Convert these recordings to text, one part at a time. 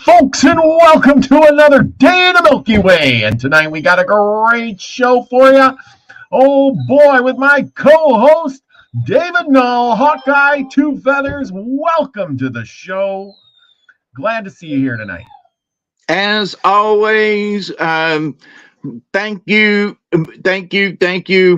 folks, and welcome to another day in the Milky Way. And tonight we got a great show for you. Oh boy, with my co-host, David Null, Hawkeye Two Feathers. Welcome to the show. Glad to see you here tonight. As always, thank you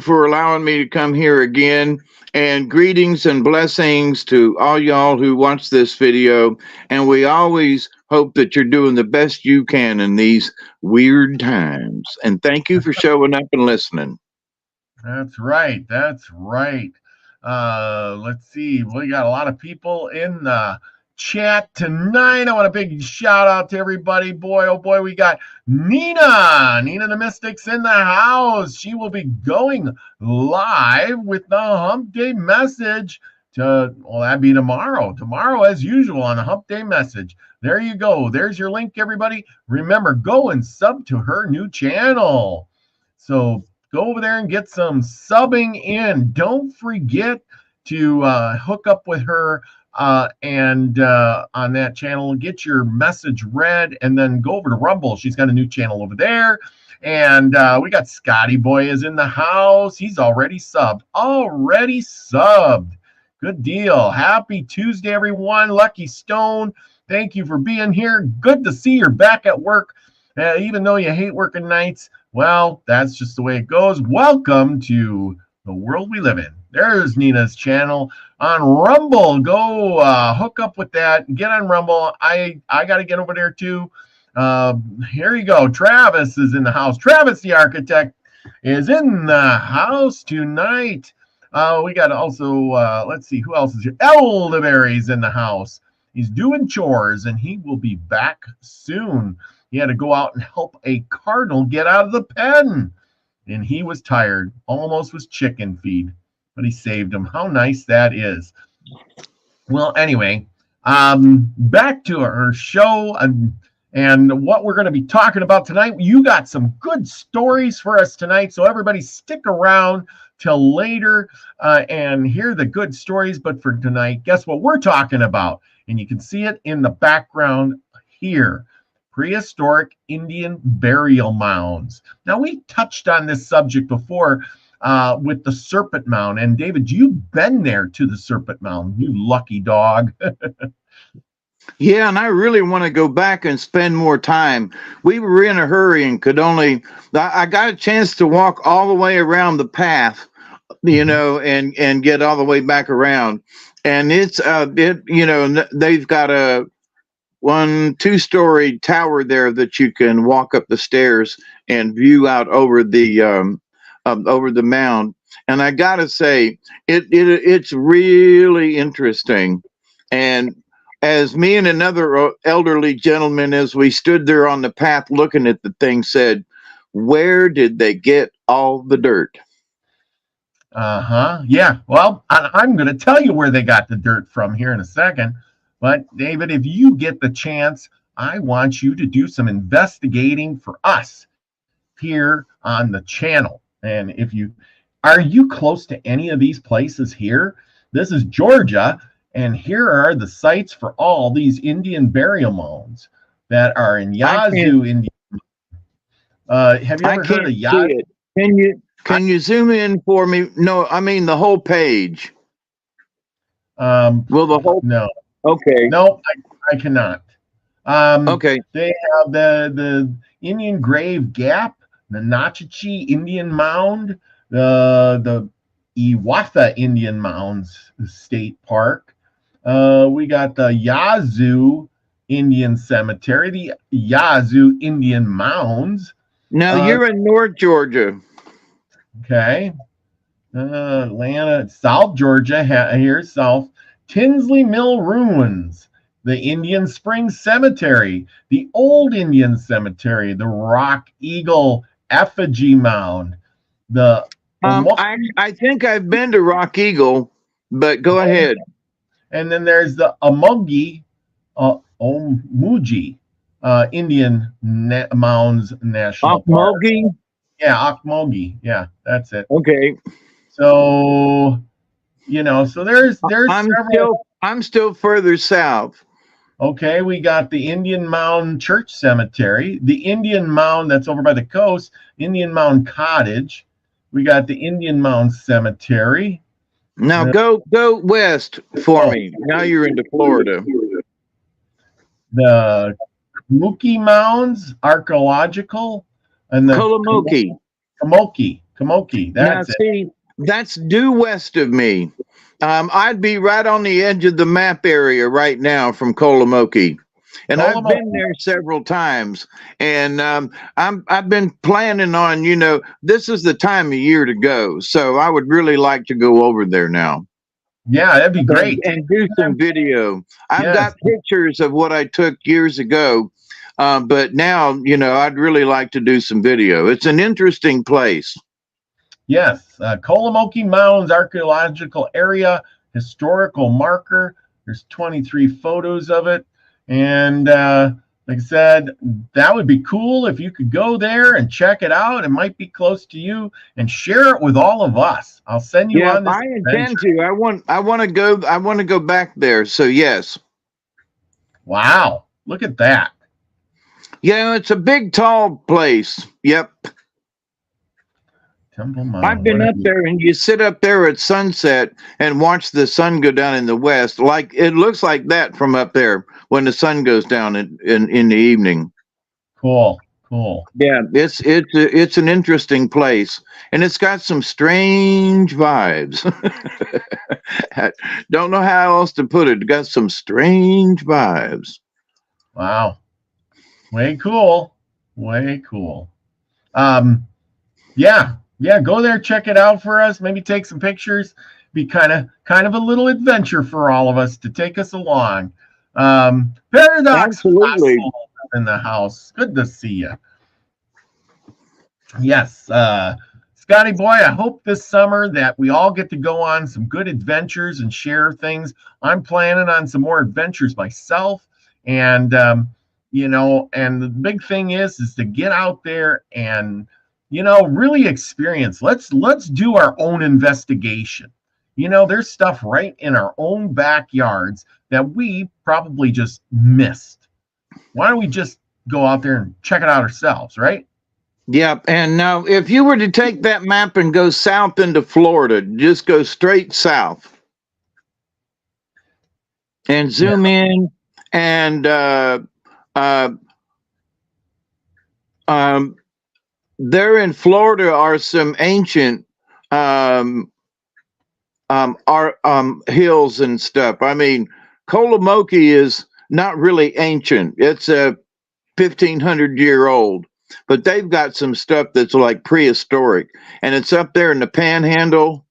for allowing me to come here again. And greetings and blessings to all y'all who watch this video. And we always hope that you're doing the best you can in these weird times. And thank you for showing up and listening. That's right. That's right. Let's see. We got a lot of people in the chat tonight. I want a big shout out to everybody. Boy, oh boy, we got Nina the Mystic's in the house. She will be going live with the Hump Day message that'd be tomorrow as usual on the Hump Day message. There you go. There's your link, everybody. Remember, go and sub to her new channel. So go over there and get some subbing in. Don't forget to hook up with her and on that channel, get your message read, and then go over to Rumble. She's got a new channel over there. And we got Scotty Boy is in the house. He's already subbed. Good deal. Happy Tuesday, everyone. Lucky Stone, thank you for being here. Good to see you're back at work. Even though you hate working nights, well, that's just the way it goes. Welcome to the world we live in. There's Nina's channel on Rumble. Go hook up with that. Get on Rumble. I got to get over there too. Here you go. Travis is in the house. Travis the Architect is in the house tonight. We got also, let's see, who else is here? Elderberry's in the house. He's doing chores, and he will be back soon. He had to go out and help a cardinal get out of the pen, and he was tired. Almost was chicken feed, but he saved him. How nice that is. Well, anyway, back to our show and what we're going to be talking about tonight. You got some good stories for us tonight, so everybody stick around till later and hear the good stories. But for tonight, guess what we're talking about? And you can see it in the background here. Prehistoric Indian burial mounds. Now, we touched on this subject before with the Serpent Mound. And David, you've been there to the Serpent Mound, you lucky dog. Yeah, and I really want to go back and spend more time. We were in a hurry and I got a chance to walk all the way around the path, and get all the way back around. And it's, they've got a 2-story tower there that you can walk up the stairs and view out over the mound. And I gotta say, it's really interesting. And as me and another elderly gentleman, as we stood there on the path looking at the thing, said, "Where did they get all the dirt?" Yeah. Well, I'm going to tell you where they got the dirt from here in a second. But David, if you get the chance, I want you to do some investigating for us here on the channel. And are you close to any of these places here? This is Georgia, and here are the sites for all these Indian burial mounds that are in Yazoo, India. Have you ever heard of Yazoo? Can you zoom in for me? No, I mean the whole page. No. Okay. No, I cannot. Okay. They have the Indian Grave Gap, the Nachachi Indian Mound, the Iwatha Indian Mounds State Park. We got the Yazoo Indian Cemetery, the Yazoo Indian Mounds. Now you're in North Georgia. Okay. Atlanta, South Georgia, here's South. Tinsley Mill Ruins, the Indian Springs Cemetery, the Old Indian Cemetery, the Rock Eagle Effigy Mound. I think I've been to Rock Eagle, but go ahead. And then there's the Omugi Indian Mounds National Park. Yeah, Okmulgee. Yeah, that's it. Okay. So, so there's I'm still further south. Okay, we got the Indian Mound Church Cemetery, the Indian Mound that's over by the coast, Indian Mound Cottage. We got the Indian Mound Cemetery. Now Uh, go west for oh, me. Now you're into Florida. the Milky Mounds Archaeological, and the Kolomoki. Kamoki. Now That's it. see, that's due west of me. I'd be right on the edge of the map area right now from Kolomoki. And I've been Kolomoki. there several times, and I've been planning on, this is the time of year to go. So I would really like to go over there now Yeah, that'd be great. and do some video. I've Yes, got pictures of what I took years ago, but now, I'd really like to do some video. It's an interesting place. yes. Kolomoki Mounds Archaeological Area, historical marker. There's 23 photos of it. And like I said, that would be cool if you could go there and check it out. It might be close to you and share it with all of us. I'll send you Yeah, on this I intend adventure. to. I want to go back there. So yes. Wow, look at that. Yeah, it's a big tall place. Yep. Temple I've Mound. been Where up there and you sit up there at sunset and watch the sun go down in the west. Like it looks like that from up there when the sun goes down in the evening. Cool. Yeah, it's an interesting place and it's got some strange vibes. I don't know how else to put it. It got some strange vibes. Wow. Way cool. Yeah, go there, check it out for us. Maybe take some pictures. Be kind of a little adventure for all of us to take us along. Paradox Absolutely. Fossil in the house. Good to see you. Yes, Scotty boy, I hope this summer that we all get to go on some good adventures and share things. I'm planning on some more adventures myself, and and the big thing is to get out there and really experience. Let's do our own investigation. There's stuff right in our own backyards that we probably just missed. Why don't we just go out there and check it out ourselves, right? Yep. And now, if you were to take that map and go south into Florida, just go straight south and Yeah. zoom in, and there in Florida are some ancient hills and stuff. I mean, Kolomoki is not really ancient; it's a 1,500-year old, but they've got some stuff that's like prehistoric, and it's up there in the Panhandle.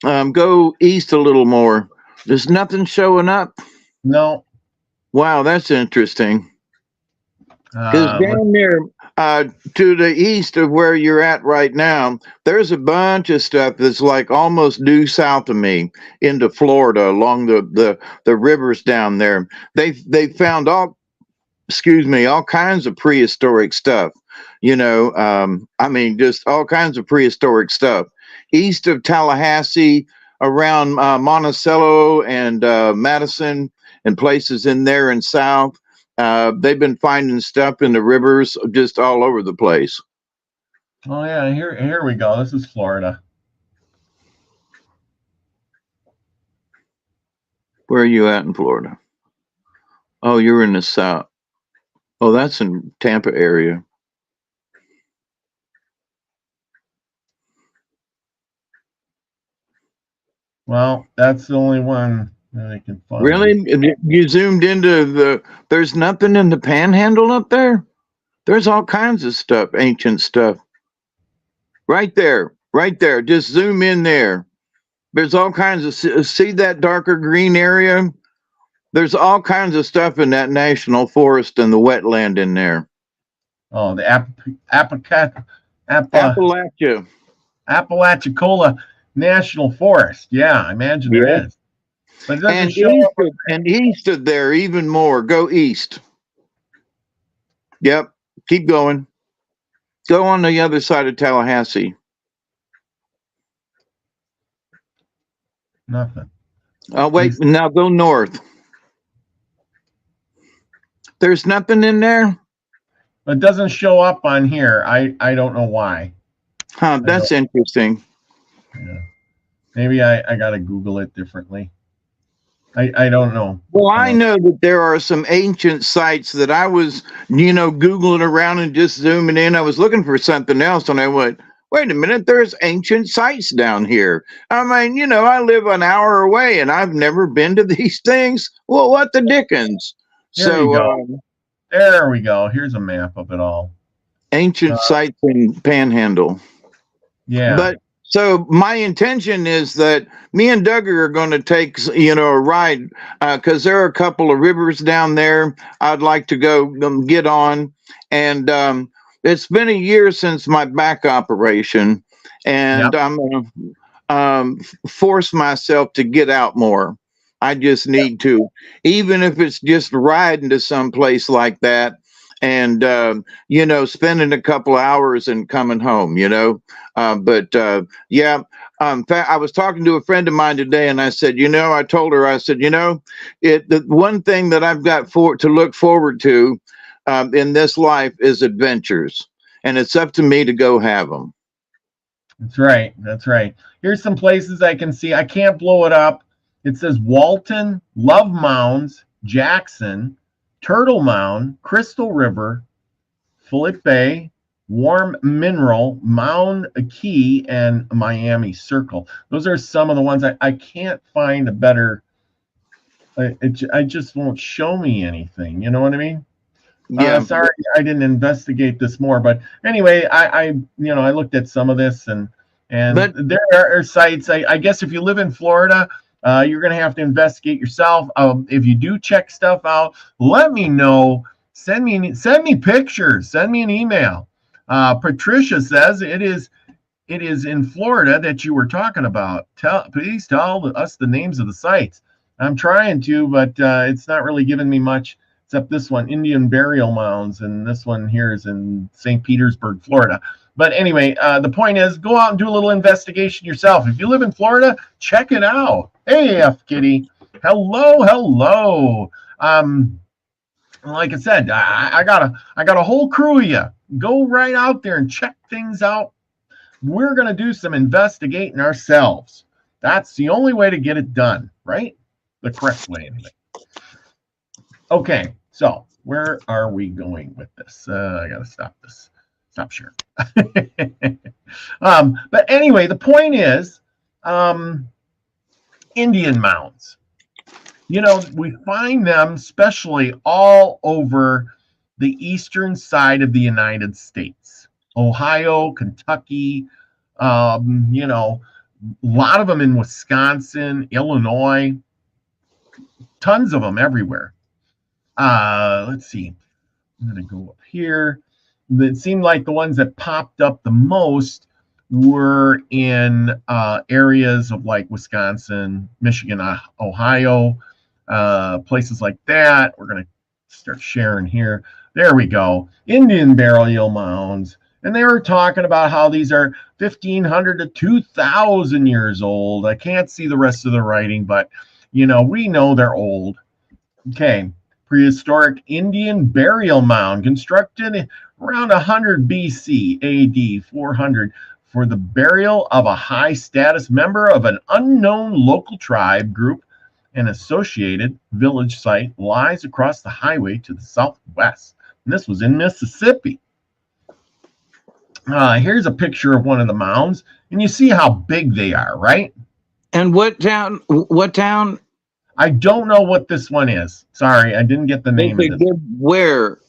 Go east a little more. There's nothing showing up. No. Wow, that's interesting. Because down there to the east of where you're at right now, there's a bunch of stuff that's like almost due south of me into Florida along the rivers down there. They found all kinds of prehistoric stuff. I mean, just all kinds of prehistoric stuff. East of Tallahassee, around Monticello and Madison, and places in there and south. They've been finding stuff in the rivers just all over the place. Oh yeah, here we go. This is Florida. Where are you at in Florida? Oh, you're in the south. Oh, that's in Tampa area. Well, that's the only one that I can find. Really? You zoomed into there's nothing in the Panhandle up there? There's all kinds of stuff, ancient stuff. Right there. Just zoom in there. There's all kinds of, see that darker green area? There's all kinds of stuff in that national forest and the wetland in there. Oh, the Appalachia. Apalachicola National Forest. Yeah, I imagine there is. But it doesn't show up. And east of there, even more. Go east. Yep. Keep going. Go on the other side of Tallahassee. Nothing. Oh, wait. Now go north. There's nothing in there? It doesn't show up on here. I don't know why. Huh, that's interesting. Yeah. Maybe I got to Google it differently. I don't know. Well, I know that there are some ancient sites that I was, Googling around and just zooming in. I was looking for something else and I went, wait a minute, there's ancient sites down here. I mean, I live an hour away and I've never been to these things. Well, what the dickens? There you go. There we go. Here's a map of it all. Ancient sites in Panhandle. Yeah. But so my intention is that me and Doug are going to take, a ride because there are a couple of rivers down there I'd like to go get on. And it's been a year since my back operation, and I'm going to force myself to get out more. I just need to, even if it's just riding to some place like that. And, spending a couple hours and coming home, yeah. In fact, I was talking to a friend of mine today and I said, I told her, I said, the one thing that I've got to look forward to in this life is adventures. And it's up to me to go have them. That's right. That's right. Here's some places I can see. I can't blow it up. It says Walton, Love Mounds, Jackson, Turtle Mound, Crystal River, Phillip Bay, Warm Mineral, Mound Key, and Miami Circle. Those are some of the ones I can't find a better. I just won't show me anything. You know what I mean? Yeah. Sorry, I didn't investigate this more, but anyway, I looked at some of this and there are sites. I guess if you live in Florida, you're going to have to investigate yourself. If you do check stuff out, let me know. Send me pictures. Send me an email. Patricia says it is in Florida that you were talking about. Please tell us the names of the sites. I'm trying to, but it's not really giving me much, except this one, Indian Burial Mounds, and this one here is in St. Petersburg, Florida. But anyway, the point is, go out and do a little investigation yourself. If you live in Florida, check it out. Hey, F Kitty. Hello. Like I said, I got a whole crew of you. Go right out there and check things out. We're going to do some investigating ourselves. That's the only way to get it done, right? The correct way, anyway. Okay, so where are we going with this? I got to stop this. Stop sharing. But anyway, the point is, Indian mounds. We find them especially all over the eastern side of the United States. Ohio, Kentucky, a lot of them in Wisconsin, Illinois, tons of them everywhere. Let's see. I'm going to go up here. It seemed like the ones that popped up the most were in areas of like Wisconsin, Michigan, Ohio, places like that. We're going to start sharing here. There we go. Indian burial mounds. And they were talking about how these are 1,500 to 2,000 years old. I can't see the rest of the writing, but, we know they're old. Okay. Prehistoric Indian burial mound constructed around 100 BC, AD 400 for the burial of a high status member of an unknown local tribe group. An associated village site lies across the highway to the southwest. And this was in Mississippi. Here's a picture of one of the mounds, and you see how big they are, right? And what town? I don't know what this one is. Sorry, I didn't get the name of it. Where?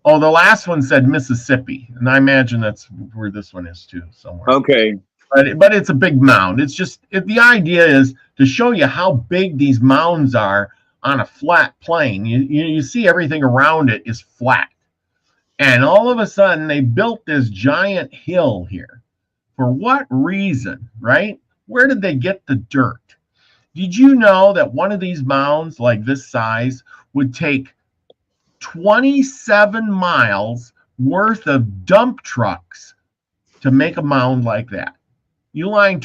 Oh, the last one said Mississippi, and I imagine that's where this one is too, somewhere. Okay. But it's a big mound. It's just the idea is to show you how big these mounds are on a flat plane. You see everything around it is flat. And all of a sudden, they built this giant hill here. For what reason, right? Where did they get the dirt? Did you know that one of these mounds, like this size, would take 27 miles worth of dump trucks to make a mound like that? You line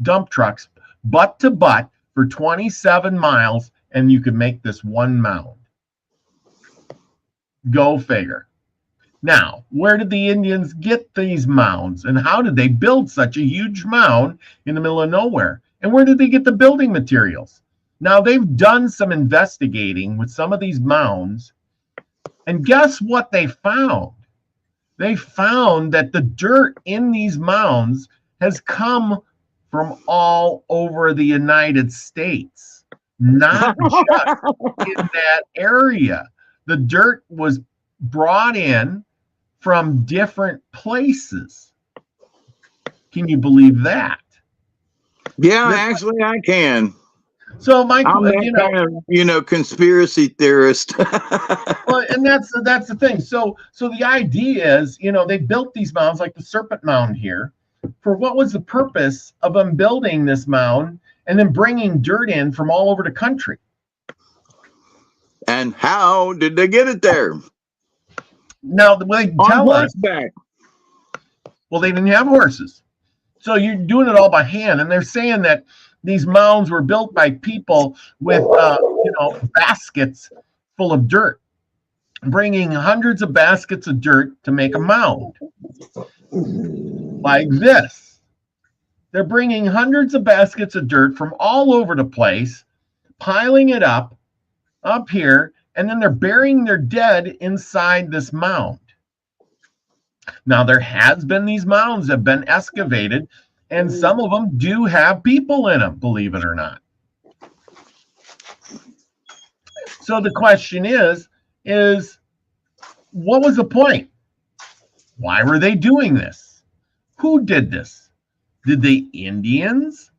dump trucks butt to butt for 27 miles, and you could make this one mound. Go figure. Now, where did the Indians get these mounds, and how did they build such a huge mound in the middle of nowhere? And where did they get the building materials? Now, they've done some investigating with some of these mounds, and guess what they found? They found that the dirt in these mounds has come from all over the United States, not just in that area. The dirt was brought in from different places. Can you believe that? Yeah, actually, I can. So, Michael, I'm that kind of, conspiracy theorist. well, and that's the thing. So the idea is, they built these mounds like the Serpent Mound here. For what was the purpose of them building this mound and then bringing dirt in from all over the country? And how did they get it there? Now, the way they tell us, well, they didn't have horses. So you're doing it all by hand. And they're saying that these mounds were built by people with, baskets full of dirt, bringing hundreds of baskets of dirt to make a mound. Like this. They're bringing hundreds of baskets of dirt from all over the place, piling it up here, and then they're burying their dead inside this mound. Now, there has been these mounds that have been excavated, and some of them do have people in them, believe it or not. So the question is what was the point? Why were they doing this? Who did this? Did the Indians,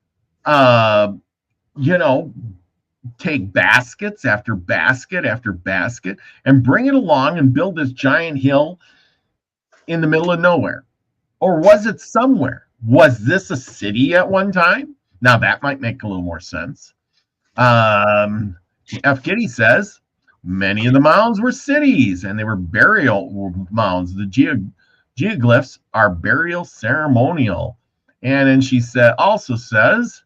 take baskets after basket after basket and bring it along and build this giant hill in the middle of nowhere? Or was it somewhere? Was this a city at one time? Now that might make a little more sense. F. Kitty says many of the mounds were cities and they were burial mounds. The geoglyphs are burial ceremonial. And then she also says,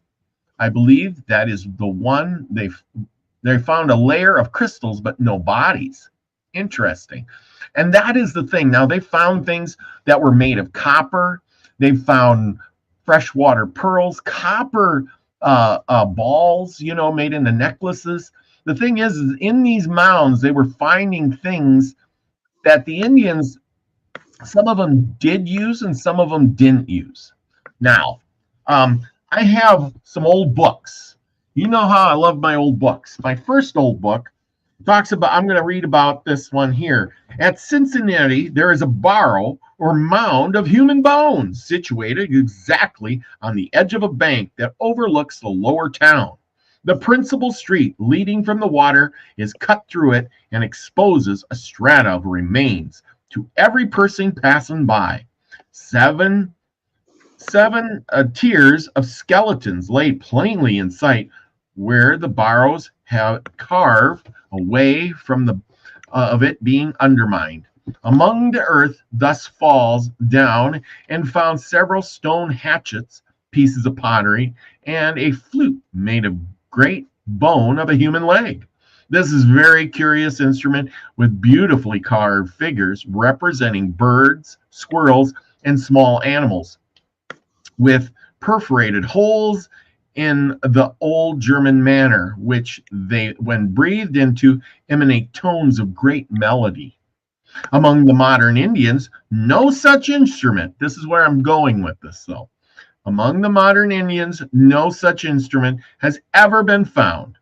I believe that is the one they found a layer of crystals, but no bodies. Interesting. And that is the thing. Now, they found things that were made of copper. They found freshwater pearls, copper balls, made into necklaces. The thing is in these mounds, they were finding things that the Indians, some of them did use and some of them didn't use. Now, I have some old books. You know how I love my old books. My first old book talks about, I'm going to read about this one here. At Cincinnati, there is a barrow or mound of human bones situated exactly on the edge of a bank that overlooks the lower town. The principal street leading from the water is cut through it and exposes a strata of remains to every person passing by. Seven tiers of skeletons lay plainly in sight where the barrows have carved away from the of it being undermined. Among the earth thus falls down and found several stone hatchets, pieces of pottery, and a flute made of great bone of a human leg. This is a very curious instrument with beautifully carved figures representing birds, squirrels, and small animals, with perforated holes in the old German manner, which they, when breathed into, emanate tones of great melody. Among the modern Indians, no such instrument, this is where I'm going with this though. Among the modern Indians, no such instrument has ever been found.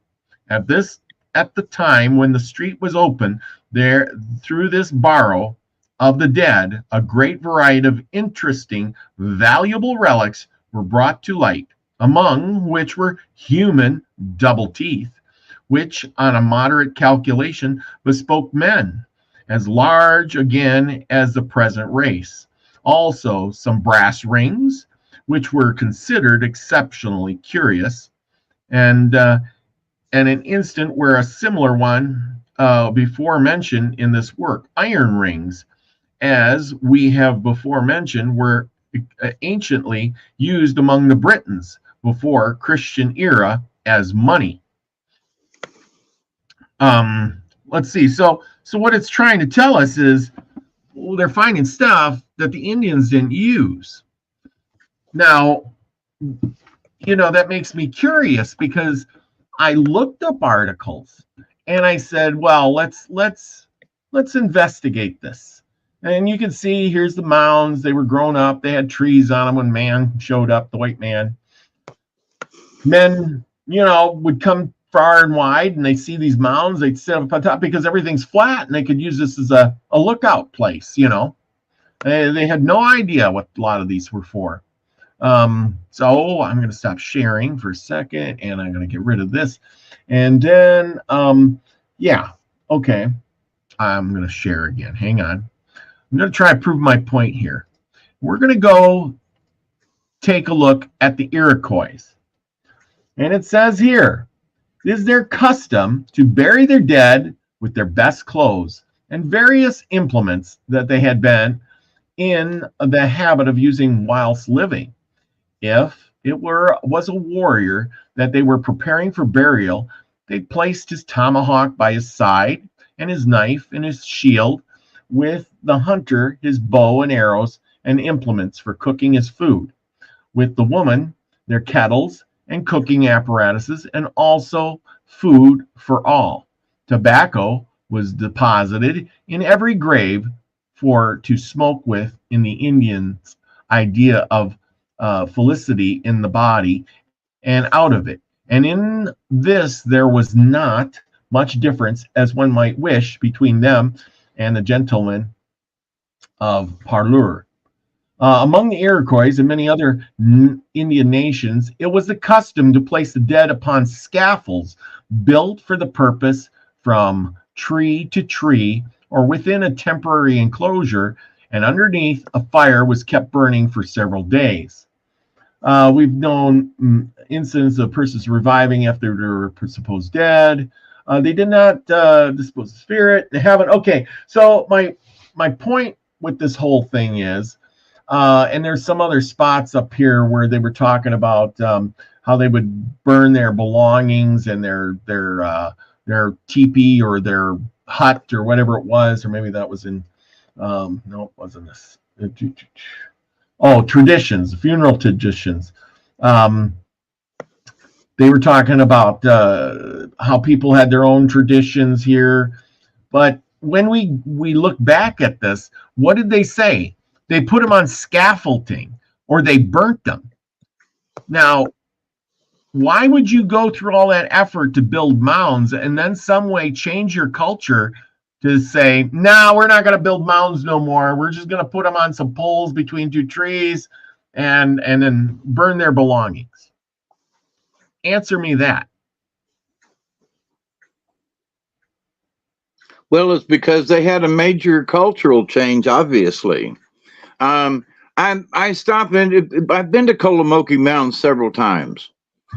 At the time when the street was open, there through this barrow of the dead, a great variety of interesting, valuable relics were brought to light, among which were human double teeth, which on a moderate calculation bespoke men, as large again as the present race. Also some brass rings, which were considered exceptionally curious, and an instant where a similar one before mentioned in this work, iron rings, as we have before mentioned, were anciently used among the Britons before Christian era as money. let's see. So what it's trying to tell us is, well, they're finding stuff that the Indians didn't use. Now, that makes me curious because I looked up articles and I said, well, let's investigate this. And you can see here's the mounds. They were grown up. They had trees on them when man showed up, the white man. Men, would come far and wide and they see these mounds. They'd sit up on top because everything's flat and they could use this as a lookout place, They had no idea what a lot of these were for. So I'm going to stop sharing for a second and I'm going to get rid of this. And then, yeah, okay. I'm going to share again. Hang on. I'm going to try to prove my point here. We're going to go take a look at the Iroquois. And it says here, it is their custom to bury their dead with their best clothes and various implements that they had been in the habit of using whilst living. If it was a warrior that they were preparing for burial, they placed his tomahawk by his side and his knife and his shield, with the hunter his bow and arrows and implements for cooking his food, with the woman their kettles and cooking apparatuses, and also food for all. Tobacco was deposited in every grave for to smoke with in the Indians' idea of felicity in the body and out of it. And in this there was not much difference, as one might wish, between them and the gentlemen of parlor. Among the Iroquois and many other Indian nations, it was the custom to place the dead upon scaffolds built for the purpose from tree to tree or within a temporary enclosure, and underneath a fire was kept burning for several days. We've known incidents of persons reviving after they were supposed dead. They did not dispose of spirit. They haven't. Okay, so my point with this whole thing is, and there's some other spots up here where they were talking about how they would burn their belongings and their teepee or their hut or whatever it was, or maybe that was in no, it wasn't this. Traditions, funeral traditions. They were talking about how people had their own traditions here, but when we look back at this, what did they say? They put them on scaffolding or they burnt them. Now, why would you go through all that effort to build mounds and then some way change your culture to say, no, we're not going to build mounds no more. We're just going to put them on some poles between two trees and then burn their belongings? Answer me that. Well, it's because they had a major cultural change, obviously. I stopped in. I've been to Kolomoki Mountain several times.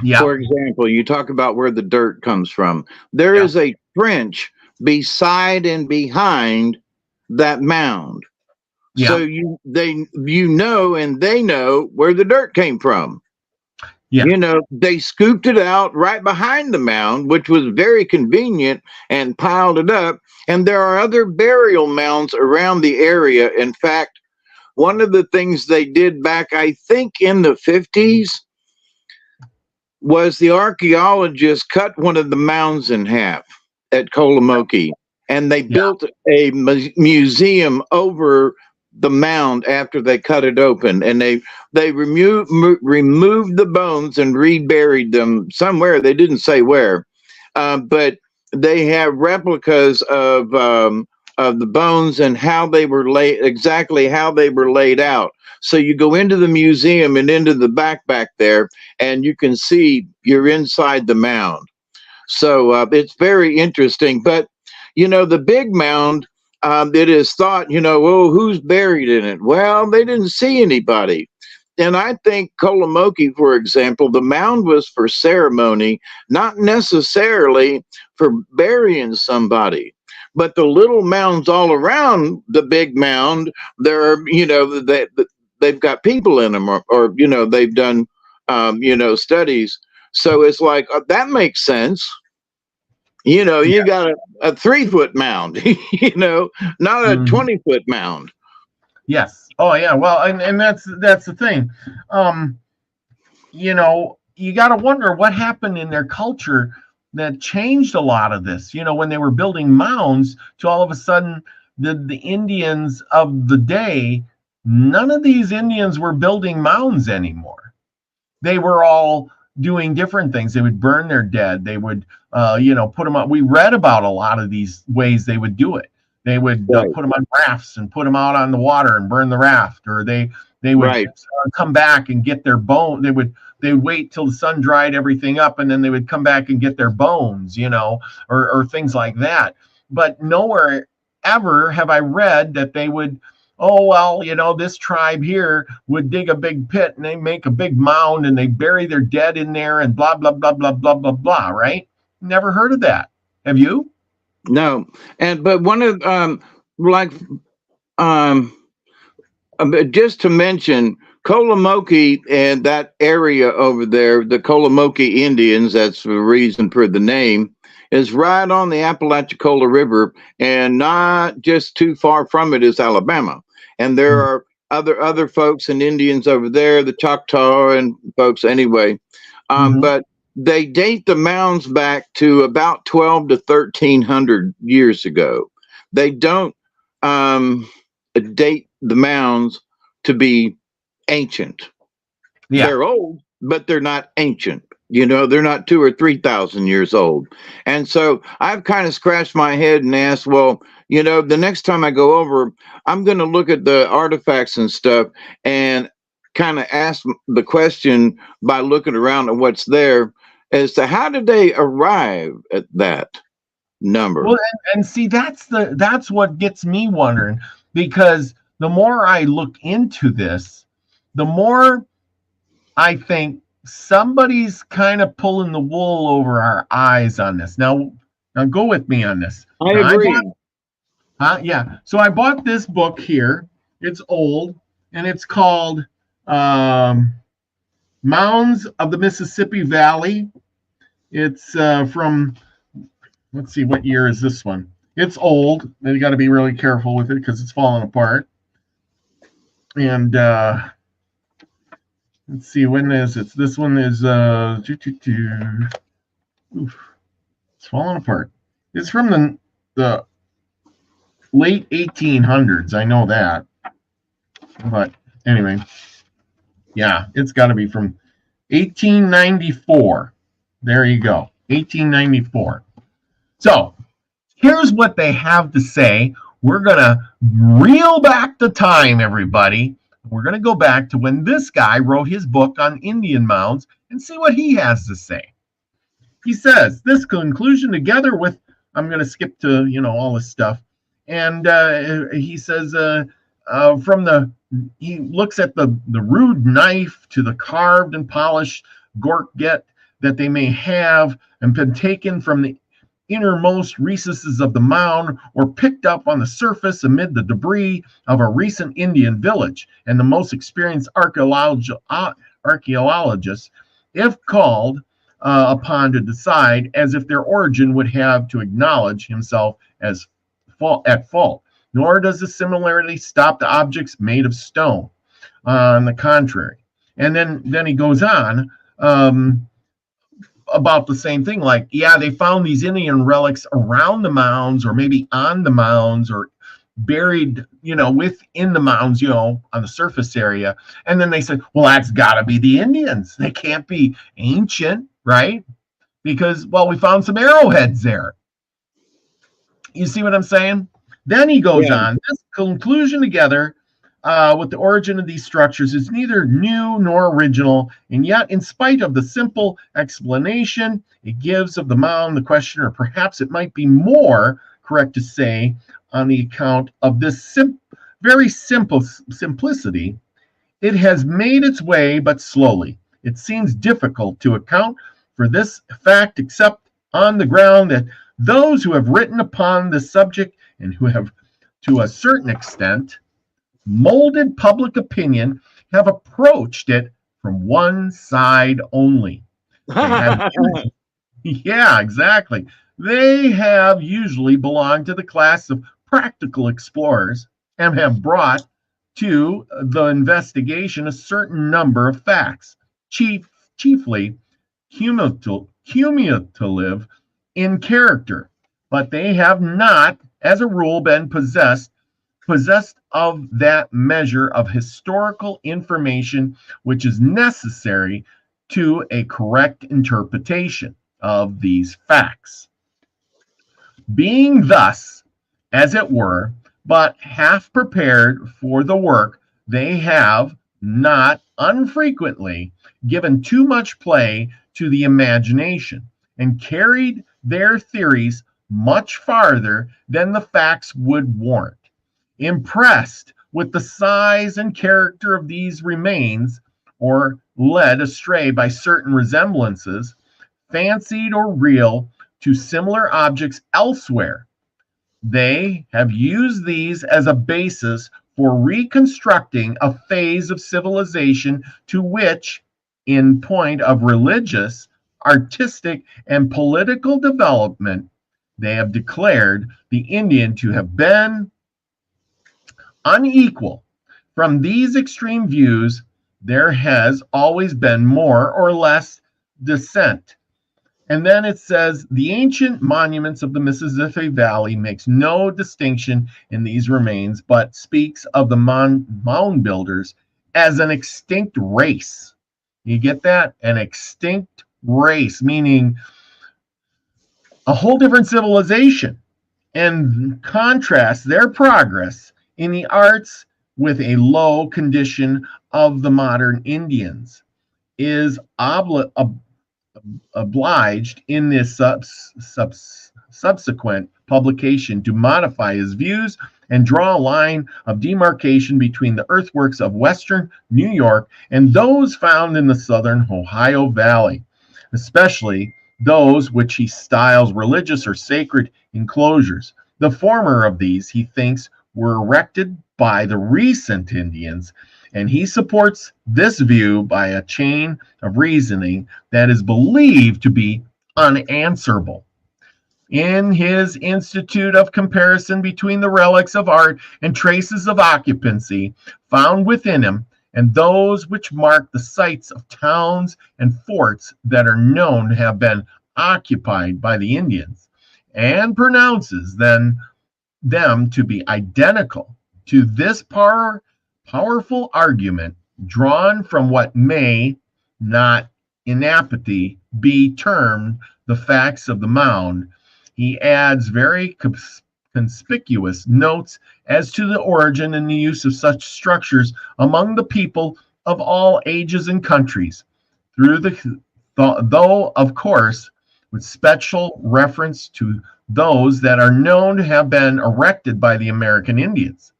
Yeah. For example, you talk about where the dirt comes from. There is a trench beside and behind that mound. Yeah. So you know and they know where the dirt came from. Yeah. They scooped it out right behind the mound, which was very convenient, and piled it up. And there are other burial mounds around the area. In fact, one of the things they did back, I think, in the 50s was the archaeologists cut one of the mounds in half at Kolomoki, and they built a museum over the mound after they cut it open, and they removed the bones and reburied them somewhere. They didn't say where, but they have replicas of the bones and how they were laid, exactly how they were laid out. So you go into the museum and into the back there, and you can see you're inside the mound. So it's very interesting. But the big mound, it is thought, who's buried in it? Well, they didn't see anybody. And I think Kolomoki, for example, the mound was for ceremony, not necessarily for burying somebody. But the little mounds all around the big mound, there are, they've got people in them, or they've done, studies. So it's like, that makes sense. You know, you got a 3-foot mound, you know, not a 20-foot mound. Yes. Oh yeah. Well, and that's the thing. You know, you got to wonder what happened in their culture that changed a lot of this. You know, when they were building mounds, to all of a sudden the Indians of the day, none of these Indians were building mounds anymore. They were all doing different things. They would burn their dead. They would, you know, put them up. We read about a lot of these ways they would do it. They would put them on rafts and put them out on the water and burn the raft, or they would come back and get their bone. They would wait till the sun dried everything up, and then they would come back and get their bones, you know, or things like that. But nowhere ever have I read that they would, oh, well, you know, this tribe here would dig a big pit and they make a big mound and they bury their dead in there and blah, blah, blah, blah, blah, blah, blah, right? Never heard of that. Have you? No. But one of, just to mention, Kolomoki and that area over there, the Kolomoki Indians, that's the reason for the name, is right on the Apalachicola River, and not just too far from it is Alabama. And there are other folks and Indians over there, the Choctaw and folks anyway. But they date the mounds back to about 12 to 1300 years ago. They don't date the mounds to be ancient. They're old, but they're not ancient. You know, they're not 2,000 or 3,000 years old. And so I've kind of scratched my head and asked, well, you know, the next time I go over, I'm going to look at the artifacts and stuff and kind of ask the question by looking around at what's there as to how did they arrive at that number? Well, and see, that's what gets me wondering, because the more I look into this, the more I think somebody's kind of pulling the wool over our eyes on this. Now go with me on this. I agree. Yeah. So I bought this book here. It's old, and it's called Mounds of the Mississippi Valley. It's from, let's see, what year is this one? It's old. You got to be really careful with it because it's falling apart. And let's see, when is it? This one is oof, it's falling apart. It's from the late 1800s. I know that. But anyway, yeah, it's got to be from 1894. There you go, 1894. So here's what they have to say. We're going to reel back the time, everybody. We're going to go back to when this guy wrote his book on Indian mounds and see what he has to say. He says, this conclusion together with, I'm going to skip to, you know, all this stuff. And he says, he looks at the rude knife to the carved and polished gorget that they may have and been taken from the innermost recesses of the mound or picked up on the surface amid the debris of a recent Indian village. And the most experienced archaeologists, if called upon to decide as if their origin, would have to acknowledge himself as at fault. Nor does the similarity stop the objects made of stone. On the contrary. And then he goes on about the same thing, like, yeah, they found these Indian relics around the mounds or maybe on the mounds or buried, you know, within the mounds, you know, on the surface area. And then they said, well, that's got to be the Indians. They can't be ancient, right? Because, well, we found some arrowheads there. You see what I'm saying? Then he goes on, this conclusion together with the origin of these structures is neither new nor original, and yet in spite of the simple explanation it gives of the mound, the question, or perhaps it might be more correct to say, on the account of this very simple simplicity, it has made its way but slowly. It seems difficult to account for this fact except on the ground that those who have written upon this subject and who have, to a certain extent, molded public opinion, have approached it from one side only. Yeah, exactly. They have usually belonged to the class of practical explorers and have brought to the investigation a certain number of facts, chiefly cumulative in character, but they have not, as a rule, been possessed of that measure of historical information which is necessary to a correct interpretation of these facts. Being thus, as it were, but half prepared for the work, they have not unfrequently given too much play to the imagination and carried their theories much farther than the facts would warrant. Impressed with the size and character of these remains, or led astray by certain resemblances, fancied or real, to similar objects elsewhere, they have used these as a basis for reconstructing a phase of civilization to which, in point of religious, artistic, and political development, they have declared the Indian to have been unequal. From these extreme views, there has always been more or less dissent. And then it says the ancient monuments of the Mississippi Valley makes no distinction in these remains, but speaks of the mound builders as an extinct race. You get that? An extinct race, meaning a whole different civilization, and contrasts their progress in the arts with a low condition of the modern Indians, is obliged in this subsequent publication to modify his views and draw a line of demarcation between the earthworks of western New York and those found in the southern Ohio Valley, especially those which he styles religious or sacred enclosures. The former of these, he thinks, were erected by the recent Indians, and he supports this view by a chain of reasoning that is believed to be unanswerable. In his Institute of Comparison between the relics of art and traces of occupancy found within him, and those which mark the sites of towns and forts that are known to have been occupied by the Indians, and pronounces them to be identical to this powerful argument drawn from what may not inaptly be termed the facts of the mound. He adds very conspicuous notes as to the origin and the use of such structures among the people of all ages and countries, though of course with special reference to those that are known to have been erected by the American Indians.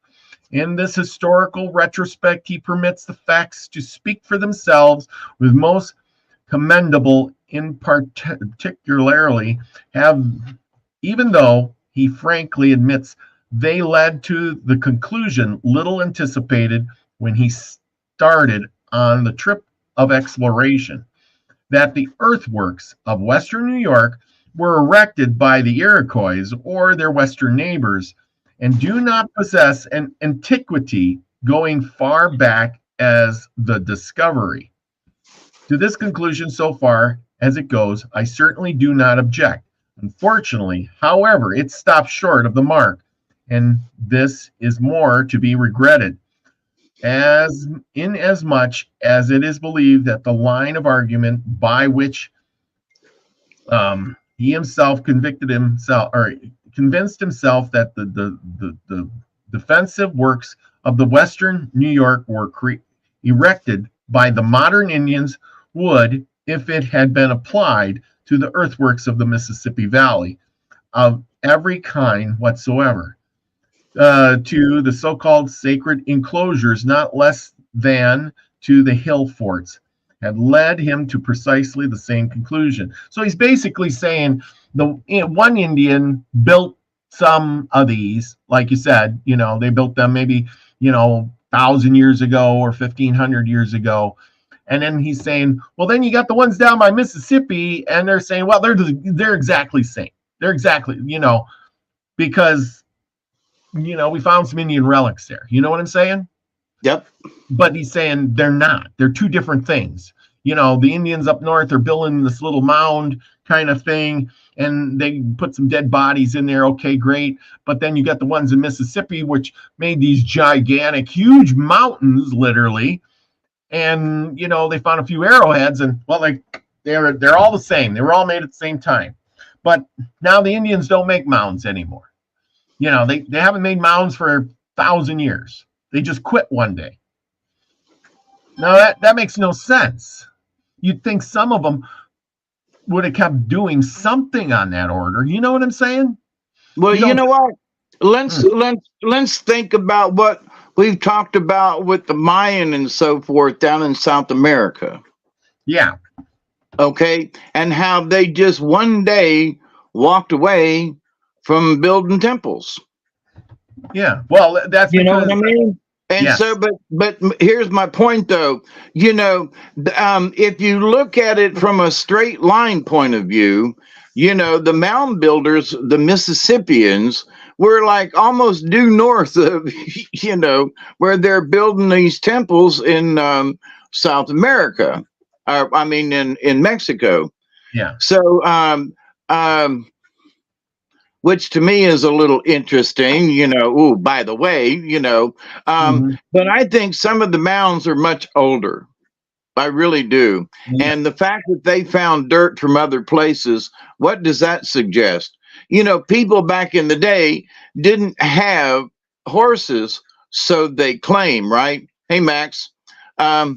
In this historical retrospect, he permits the facts to speak for themselves with most commendable in particularly have, even though he frankly admits they led to the conclusion little anticipated when he started on the trip of exploration, that the earthworks of western New York were erected by the Iroquois or their western neighbors, and do not possess an antiquity going far back as the discovery. To this conclusion, so far as it goes, I certainly do not object. Unfortunately, however, it stops short of the mark, and this is more to be regretted, as much as it is believed that the line of argument by which he himself convinced himself that the defensive works of the western New York were erected by the modern Indians would, if it had been applied to the earthworks of the Mississippi Valley of every kind whatsoever, to the so-called sacred enclosures, not less than to the hill forts, had led him to precisely the same conclusion. So he's basically saying one Indian built some of these, like you said, they built them maybe, 1,000 years ago or 1,500 years ago. And then he's saying, well, then you got the ones down by Mississippi, and they're saying, well, they're exactly the same. They're exactly, because, we found some Indian relics there. You know what I'm saying? Yep. But he's saying they're not. They're two different things. The Indians up north are building this little mound kind of thing, and they put some dead bodies in there. Okay, great. But then you got the ones in Mississippi, which made these gigantic, huge mountains, literally. And, they found a few arrowheads, and, well, they're all the same. They were all made at the same time. But now the Indians don't make mounds anymore. They haven't made mounds for 1,000 years. They just quit one day. Now, that makes no sense. You'd think some of them would have kept doing something on that order. You know what I'm saying? Well, you know what? Let's think about what we've talked about with the Mayan and so forth down in South America. Yeah. Okay. And how they just one day walked away from building temples. Yeah. Well, that's you know what I mean? And yes. So, but here's my point, though. If you look at it from a straight line point of view, the mound builders, the Mississippians, were like almost due north of, where they're building these temples in South America. In Mexico. Yeah. So, which to me is a little interesting, by the way, but I think some of the mounds are much older. I really do. Mm-hmm. And the fact that they found dirt from other places, what does that suggest? People back in the day didn't have horses, so they claim, right? Hey, Max. So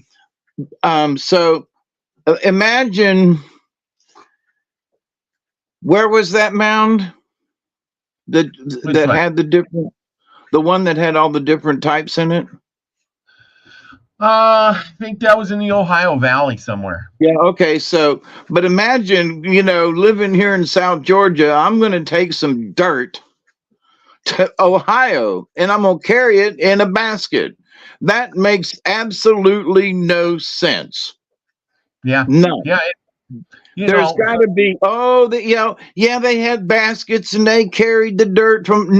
imagine, where was that mound? That had the one that had all the different types in it? I think that was in the Ohio Valley somewhere. Yeah, okay. So, but imagine, living here in South Georgia, I'm going to take some dirt to Ohio and I'm going to carry it in a basket. That makes absolutely no sense. Yeah. No. Yeah. There's got to be, they had baskets and they carried the dirt from,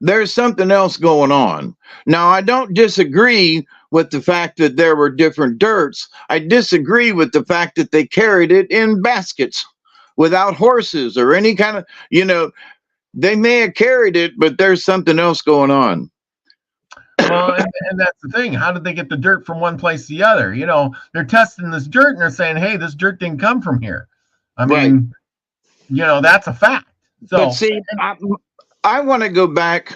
There's something else going on. Now, I don't disagree with the fact that there were different dirts. I disagree with the fact that they carried it in baskets without horses or any kind of, they may have carried it, but there's something else going on. Well, and that's the thing. How did they get the dirt from one place to the other? They're testing this dirt and they're saying, hey, this dirt didn't come from here. I mean, that's a fact. So, but see, I want to go back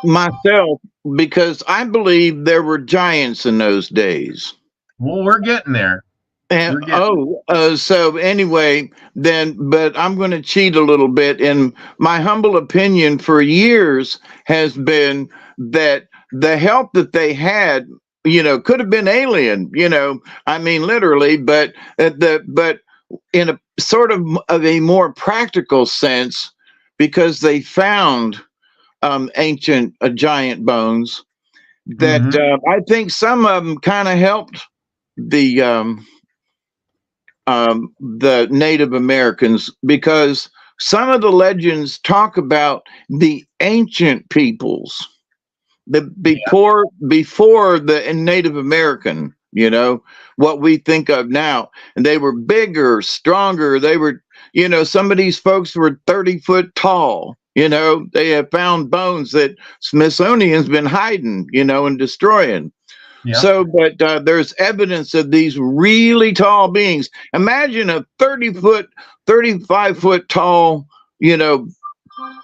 myself because I believe there were giants in those days. Well, we're getting there. And so anyway, but I'm going to cheat a little bit. And my humble opinion for years has been that the help that they had, could have been alien, literally, but in a sort of a more practical sense, because they found ancient giant bones that I think some of them kind of helped the Native Americans, because some of the legends talk about the ancient peoples, before the Native American, what we think of now, and they were bigger, stronger. They were, some of these folks were 30 foot tall. They have found bones that Smithsonian's been hiding, and destroying. Yeah. So, but there's evidence of these really tall beings. Imagine a 35 foot tall,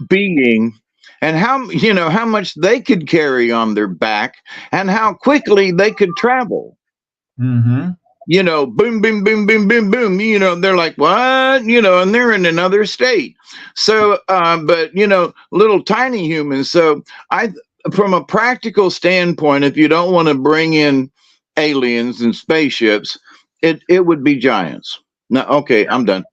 being, and how much they could carry on their back and how quickly they could travel. Mm-hmm. Boom, boom, boom, boom, boom, boom. They're like, what? And they're in another state. So, but, little tiny humans. So from a practical standpoint, if you don't want to bring in aliens and spaceships, it would be giants. No, okay, I'm done.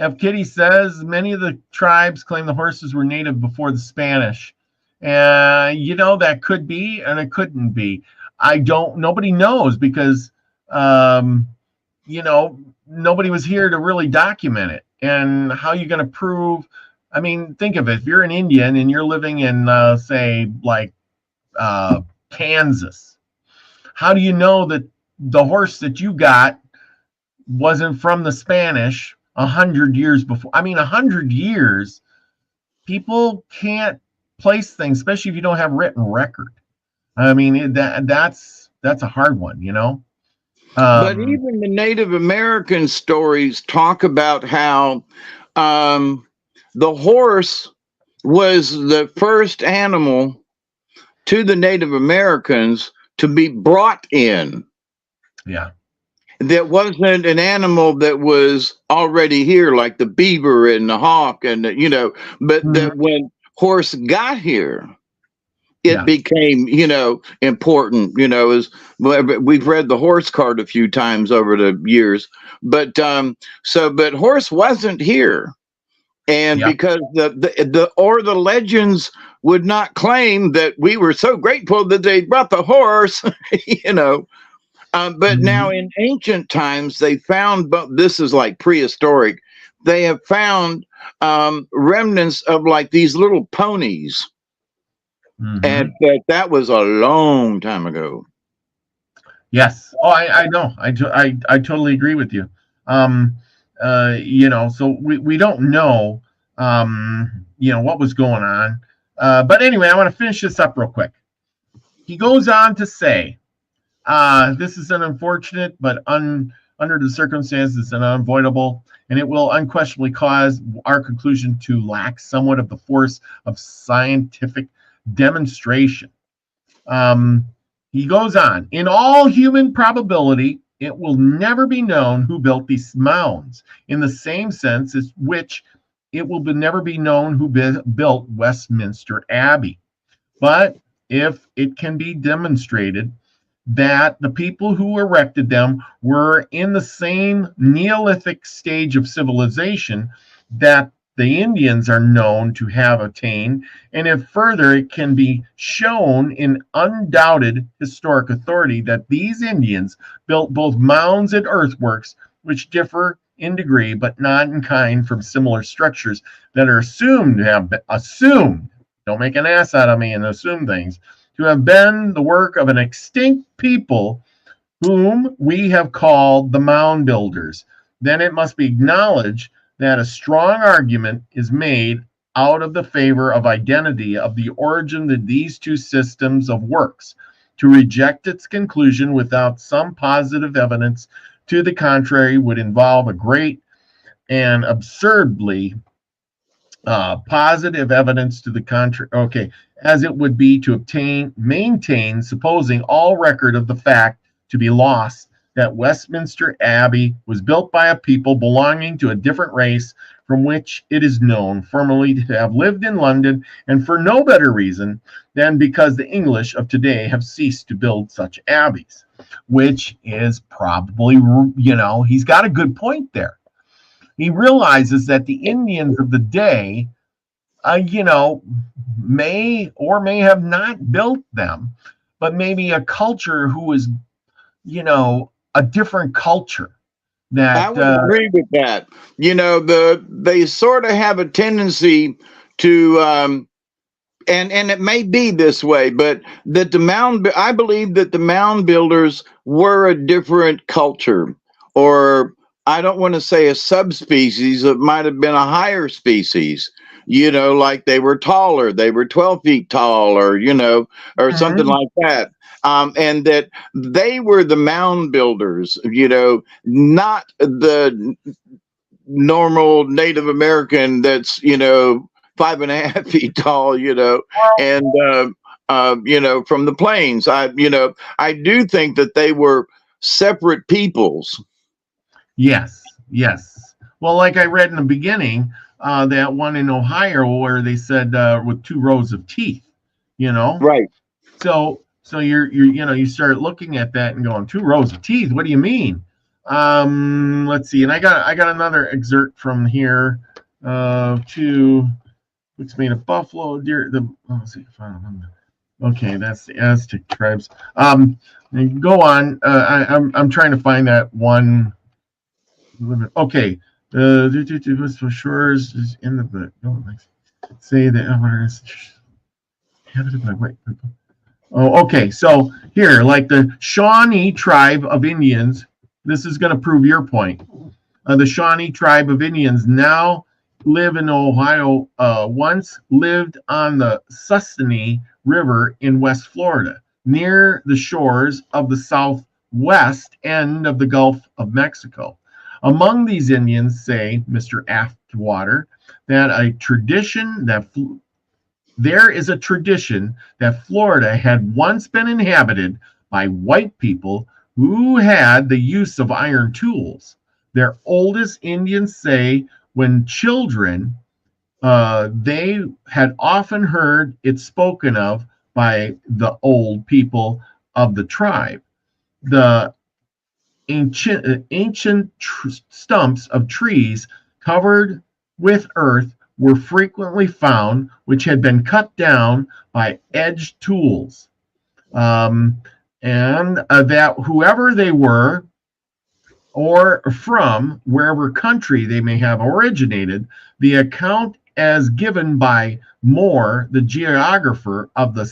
F. Kitty says many of the tribes claim the horses were native before the Spanish. That could be, and it couldn't be. Nobody knows, because you know, nobody was here to really document it. And how are you going to prove? I mean, think of it. If you're an Indian and you're living in, say, like Kansas, how do you know that the horse that you got wasn't from the Spanish 100 years before? I mean, 100 years, people can't place things, especially if you don't have written record. I mean, that's a hard one, you know. But even the Native American stories talk about how the horse was the first animal to the Native Americans to be brought in. Yeah. That wasn't an animal that was already here, like the beaver and the hawk, and you know, but that when horse got here, it became, you know, important. You know, as we've read the horse card a few times over the years, but but horse wasn't here, and because the legends would not claim that we were so grateful that they brought the horse, you know. But now in ancient times, they found, but this is like prehistoric, they have found remnants of like these little ponies. And that was a long time ago. Yes. Oh, I know. I totally agree with you. You know, so we don't know, you know, what was going on. But anyway, I want to finish this up real quick. He goes on to say, this is an unfortunate, but under the circumstances, an unavoidable, and it will unquestionably cause our conclusion to lack somewhat of the force of scientific demonstration. He goes on, in all human probability, it will never be known who built these mounds, in the same sense as which it will never be known who built Westminster Abbey. But if it can be demonstrated that the people who erected them were in the same Neolithic stage of civilization that the Indians are known to have attained, and if further it can be shown in undoubted historic authority that these Indians built both mounds and earthworks which differ in degree but not in kind from similar structures that are assumed to have been assumed, don't make an ass out of me and assume things, to have been the work of an extinct people whom we have called the mound builders, then it must be acknowledged that a strong argument is made out of the favor of identity of the origin of these two systems of works. To reject its conclusion without some positive evidence to the contrary would involve a great and absurdly positive evidence to the contrary, okay, as it would be to maintain, supposing all record of the fact to be lost, that Westminster Abbey was built by a people belonging to a different race from which it is known formerly to have lived in London, and for no better reason than because the English of today have ceased to build such abbeys, which is probably, you know, he's got a good point there. He realizes that the Indians of the day, you know, may or may have not built them, but maybe a culture who is, you know, a different culture. That I would agree with that. You know, they sort of have a tendency to, and it may be this way, but that I believe that the mound builders were a different culture, or I don't want to say a subspecies. It might have been a higher species. You know, like they were taller, they were 12 feet tall, or, you know, or something like that. And that they were the mound builders, you know, not the normal Native American that's, you know, 5.5 feet tall, you know, and, you know, from the plains. You know, I do think that they were separate peoples. Yes, yes. Well, like I read in the beginning, that one in Ohio where they said with 2 rows of teeth, you know? Right. So you're you know, you start looking at that and going, 2 rows of teeth, what do you mean? Let's see, and I got another excerpt from here, to which made a buffalo deer, let's see, Okay, that's the Aztec tribes. Go on. I'm trying to find that one. Okay. What's for sure is in the book. No, say that is inhabited by white people. Oh, okay. So here, like the Shawnee tribe of Indians, this is going to prove your point. The Shawnee tribe of Indians now live in Ohio, once lived on the Susquehanna River in West Florida, near the shores of the southwest end of the Gulf of Mexico. Among these Indians, say Mr. Aftwater, that a tradition that there is a tradition that Florida had once been inhabited by white people who had the use of iron tools. Their oldest Indians say when children, they had often heard it spoken of by the old people of the tribe. The ancient stumps of trees covered with earth were frequently found, which had been cut down by edged tools. And that whoever they were, or from wherever country they may have originated, the account as given by Moore, the geographer of the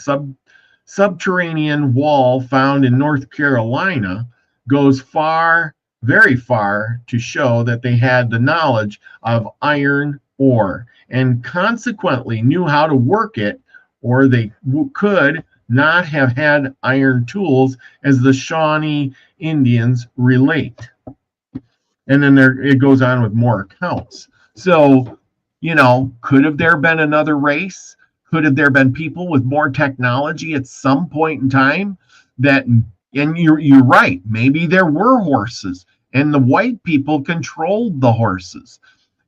subterranean wall found in North Carolina, goes far, very far, to show that they had the knowledge of iron ore and consequently knew how to work it, or they could not have had iron tools, as the Shawnee Indians relate. And then it goes on with more accounts. So, could have there been another race? Could have there been people with more technology at some point in time that, and you're right, maybe there were horses and the white people controlled the horses.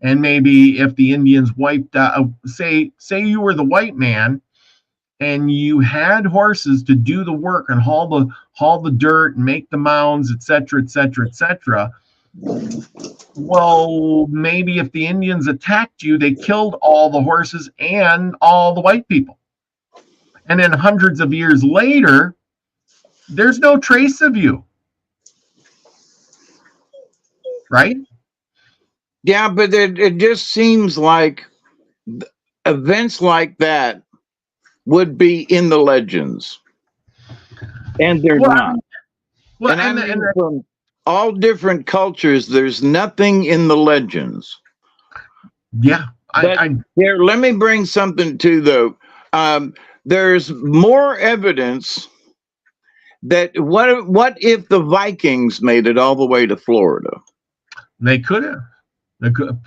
And maybe if the Indians wiped out, say you were the white man and you had horses to do the work and haul the dirt and make the mounds, etc., etc., etc. Well, maybe if the Indians attacked you, they killed all the horses and all the white people. And then hundreds of years later, there's no trace of you. Right? Yeah, but it just seems like events like that would be in the legends, and they're not. Well, and I mean, from all different cultures, there's nothing in the legends. Yeah. Here, let me bring something to though. There's more evidence that what if the Vikings made it all the way to Florida? They could have. They could,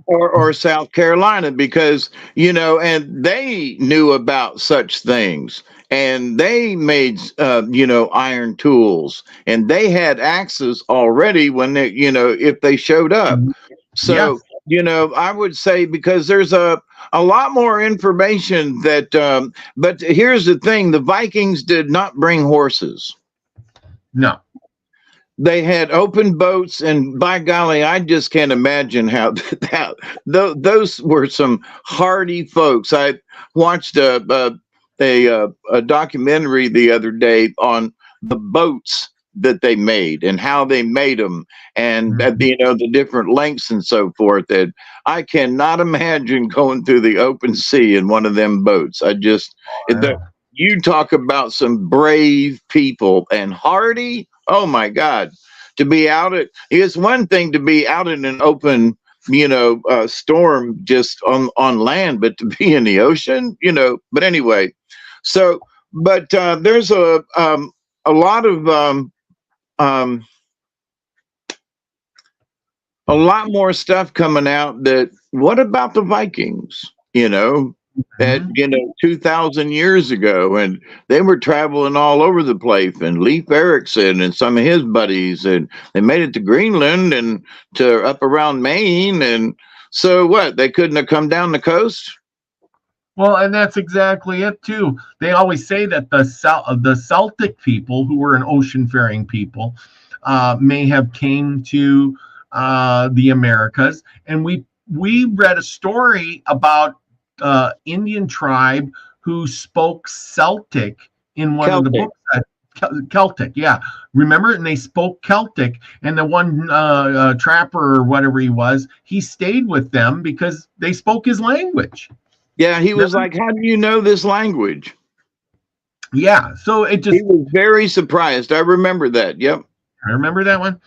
or South Carolina, because and they knew about such things, and they made iron tools, and they had axes already when they if they showed up. So yes. I would say, because there's a lot more information that but here's the thing, the Vikings did not bring horses. No. They had open boats, and by golly, I just can't imagine how those were some hardy folks. I watched a documentary the other day on the boats that they made and how they made them, and the different lengths and so forth. That I cannot imagine going through the open sea in one of them boats. You talk about some brave people and hardy. Oh my God, to be out it's one thing to be out in an open, storm just on land, but to be in the ocean, but anyway, so, but there's a lot more stuff coming out. That what about the Vikings, that 2,000 years ago, and they were traveling all over the place, and Leif Erikson and some of his buddies, and they made it to Greenland and to up around Maine, and so what, they couldn't have come down the coast? Well, and that's exactly it too. They always say that the Celtic people, who were an ocean-faring people, may have came to the Americas, and we read a story about Indian tribe who spoke Celtic in one of the Celtic. books. Celtic, yeah. Remember? And they spoke Celtic, and the one trapper or whatever he was, he stayed with them because they spoke his language. Yeah, he was like, "How do you know this language?" Yeah, so it just, he was very surprised. I remember that. Yep. I remember that one.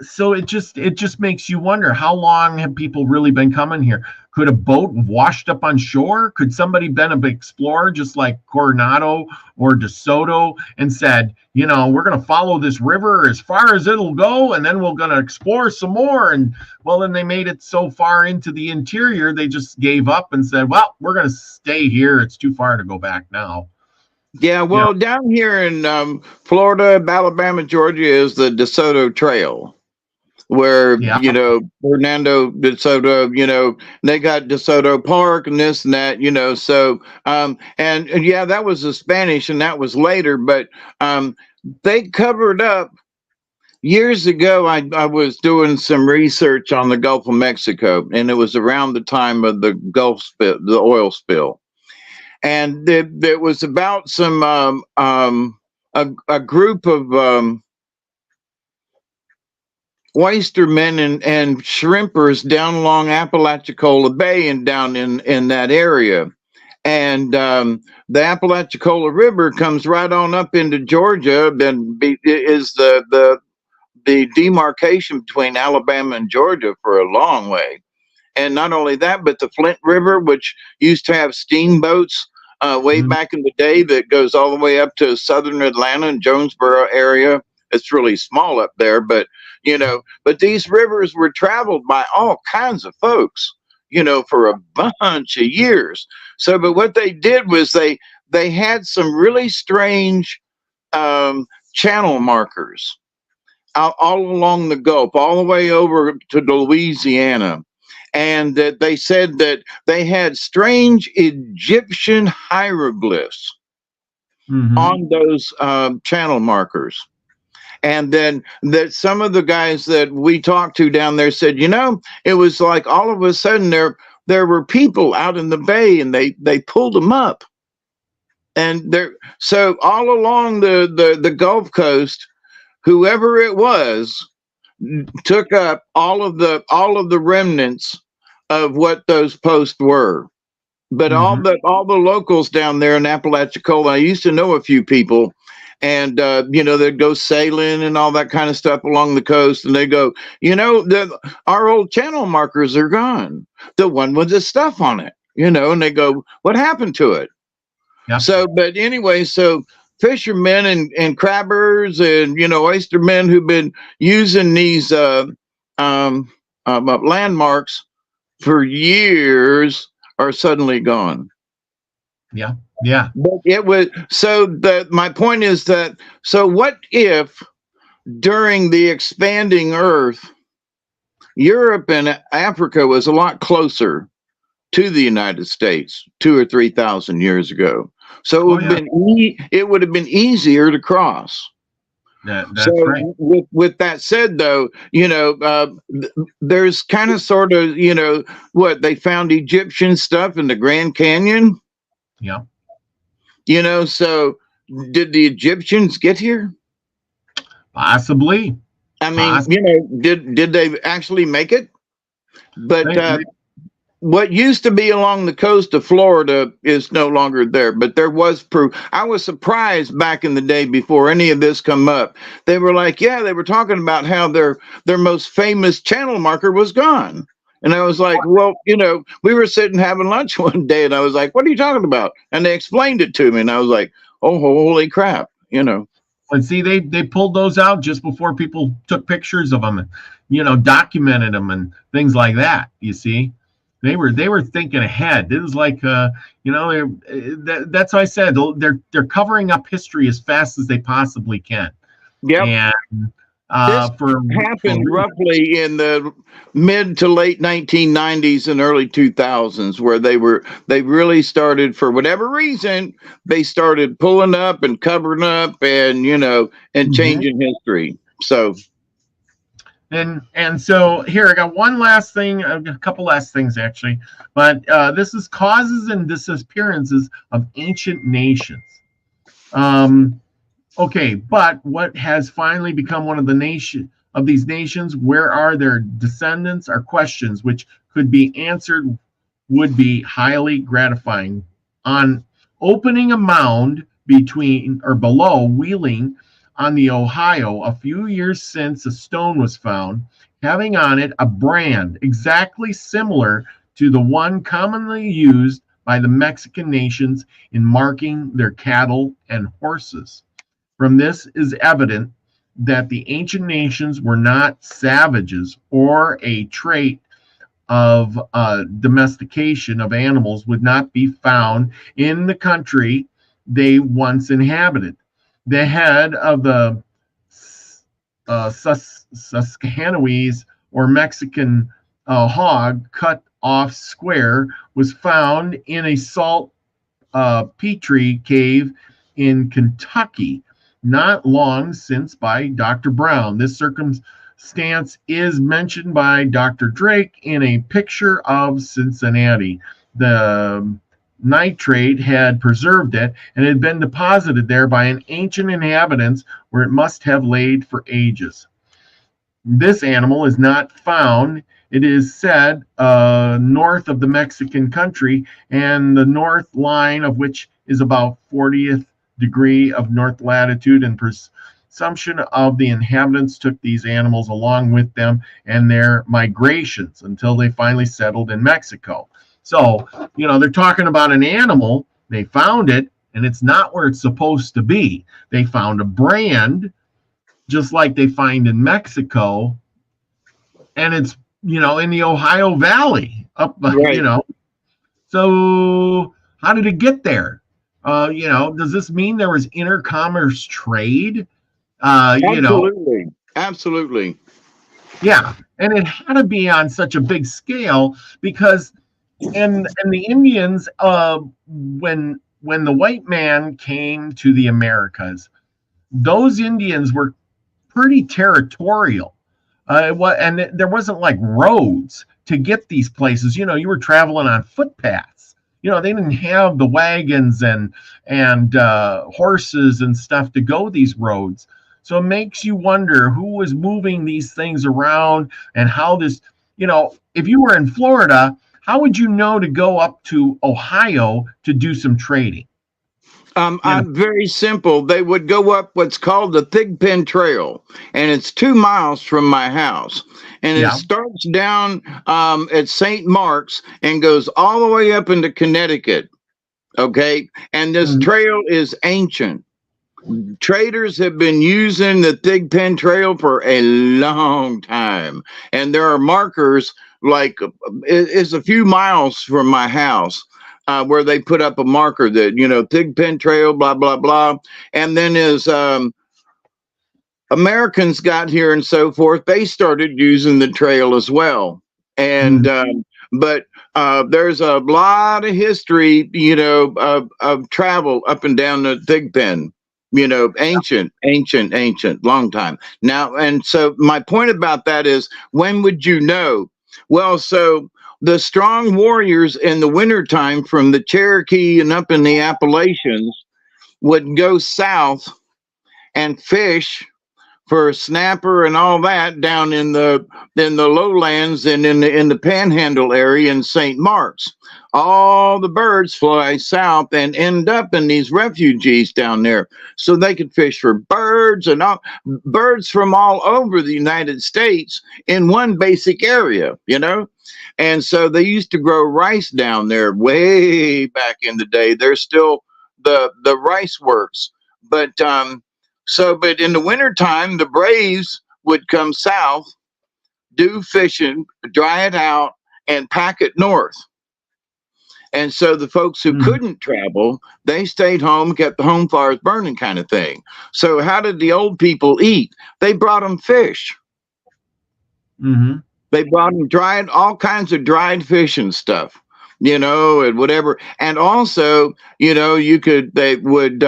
So it just makes you wonder, how long have people really been coming here? Could a boat washed up on shore? Could somebody been an explorer just like Coronado or De Soto and said, we're going to follow this river as far as it'll go, and then we're going to explore some more? And well, then they made it so far into the interior, they just gave up and said, well, we're going to stay here. It's too far to go back now. Yeah, well, down here in Florida, Alabama, Georgia is the De Soto Trail, where Fernando De Soto, they got De Soto Park and this and that, So and yeah, that was the Spanish, and that was later, but they covered up. Years ago, I was doing some research on the Gulf of Mexico, and it was around the time of the Gulf spill, the oil spill. And there was about some a group of oystermen and shrimpers down along Apalachicola Bay and down in that area. And the Apalachicola River comes right on up into Georgia, then is the demarcation between Alabama and Georgia for a long way. And not only that, but the Flint River, which used to have steamboats way back in the day, that goes all the way up to southern Atlanta and Jonesboro area. It's really small up there, but but these rivers were traveled by all kinds of folks, for a bunch of years. So, but what they did was they had some really strange channel markers all along the Gulf, all the way over to Louisiana. And that they said that they had strange Egyptian hieroglyphs on those channel markers. And then that some of the guys that we talked to down there said, it was like all of a sudden there were people out in the bay, and they pulled them up. And so all along the Gulf Coast, whoever it was took up all of the remnants of what those posts were. But all the locals down there in Apalachicola, I used to know a few people, and they'd go sailing and all that kind of stuff along the coast, and they go, our old channel markers are gone, the one with the stuff on it, and they go, what happened to it? Yeah. So, but anyway, so fishermen and crabbers and oystermen who've been using these landmarks for years are suddenly gone. Yeah. But it was my point is that, so what if during the expanding Earth, Europe and Africa was a lot closer to the United States 2,000 or 3,000 years ago? So it would have been easier to cross. That's right. With that said, though, there's kind of sort of, what they found Egyptian stuff in the Grand Canyon. Yeah. So did the Egyptians get here? Possibly. I mean, did they actually make it? But what used to be along the coast of Florida is no longer there, but there was proof. I was surprised back in the day before any of this come up. They were like, they were talking about how their most famous channel marker was gone. And I was like, well, we were sitting having lunch one day, and I was like, what are you talking about? And they explained it to me, and I was like, oh, holy crap, And see, they pulled those out just before people took pictures of them and, documented them and things like that, you see. They were thinking ahead. It was like, that's why I said they're covering up history as fast as they possibly can. Yeah. And this happened roughly in the mid to late 1990s and early 2000s, where they really started, for whatever reason, they started pulling up and covering up and and changing history. So And so here I got one last thing, a couple last things actually, but this is causes and disappearances of ancient nations. Um, okay, but what has finally become one of the nation of these nations? Where are their descendants? Are questions which could be answered would be highly gratifying. On opening a mound between or below Wheeling on the Ohio, a few years since a stone was found having on it a brand exactly similar to the one commonly used by the Mexican nations in marking their cattle and horses. From this is evident that the ancient nations were not savages, or a trait of domestication of animals would not be found in the country they once inhabited. The head of the Susquehannawese or Mexican hog cut off square was found in a salt Petri cave in Kentucky not long since by Dr. Brown. This circumstance is mentioned by Dr. Drake in a picture of Cincinnati. The nitrate had preserved it and had been deposited there by an ancient inhabitants where it must have laid for ages. This animal is not found, it is said, north of the Mexican country, and the north line of which is about 40th degree of north latitude, and presumption of the inhabitants took these animals along with them and their migrations until they finally settled in Mexico. So, they're talking about an animal, they found it, and it's not where it's supposed to be. They found a brand, just like they find in Mexico, and it's, in the Ohio Valley, up, Right. So how did it get there? Does this mean there was intercommerce trade? Absolutely. Absolutely. Yeah, and it had to be on such a big scale because, and the Indians, when the white man came to the Americas, those Indians were pretty territorial. And there wasn't like roads to get these places. You were traveling on footpaths. They didn't have the wagons and horses and stuff to go these roads. So it makes you wonder who was moving these things around and how this, if you were in Florida, how would you know to go up to Ohio to do some trading? Very simple. They would go up what's called the Thigpen Trail, and it's 2 miles from my house. And it Yeah. starts down at St. Mark's and goes all the way up into Connecticut. Okay. And this trail is ancient. Traders have been using the Thigpen Trail for a long time. And there are markers like it's a few miles from my house. Where they put up a marker that, Thigpen Trail, blah, blah, blah. And then as Americans got here and so forth, they started using the trail as well. And, but there's a lot of history, of travel up and down the Thigpen, ancient, long time. Now, and so my point about that is, when would you know? Well, so the strong warriors in the wintertime from the Cherokee and up in the Appalachians would go south and fish for snapper and all that down in the lowlands and in the panhandle area in St. Mark's. All the birds fly south and end up in these refugees down there, so they could fish for birds and all birds from all over the United States in one basic area, And so they used to grow rice down there way back in the day. There's still the rice works, but but in the wintertime, the Braves would come south, do fishing, dry it out, and pack it north. And so the folks who couldn't travel, they stayed home, kept the home fires burning, kind of thing. So how did the old people eat? They brought them fish. They brought them all kinds of dried fish and stuff, and whatever. And also, they would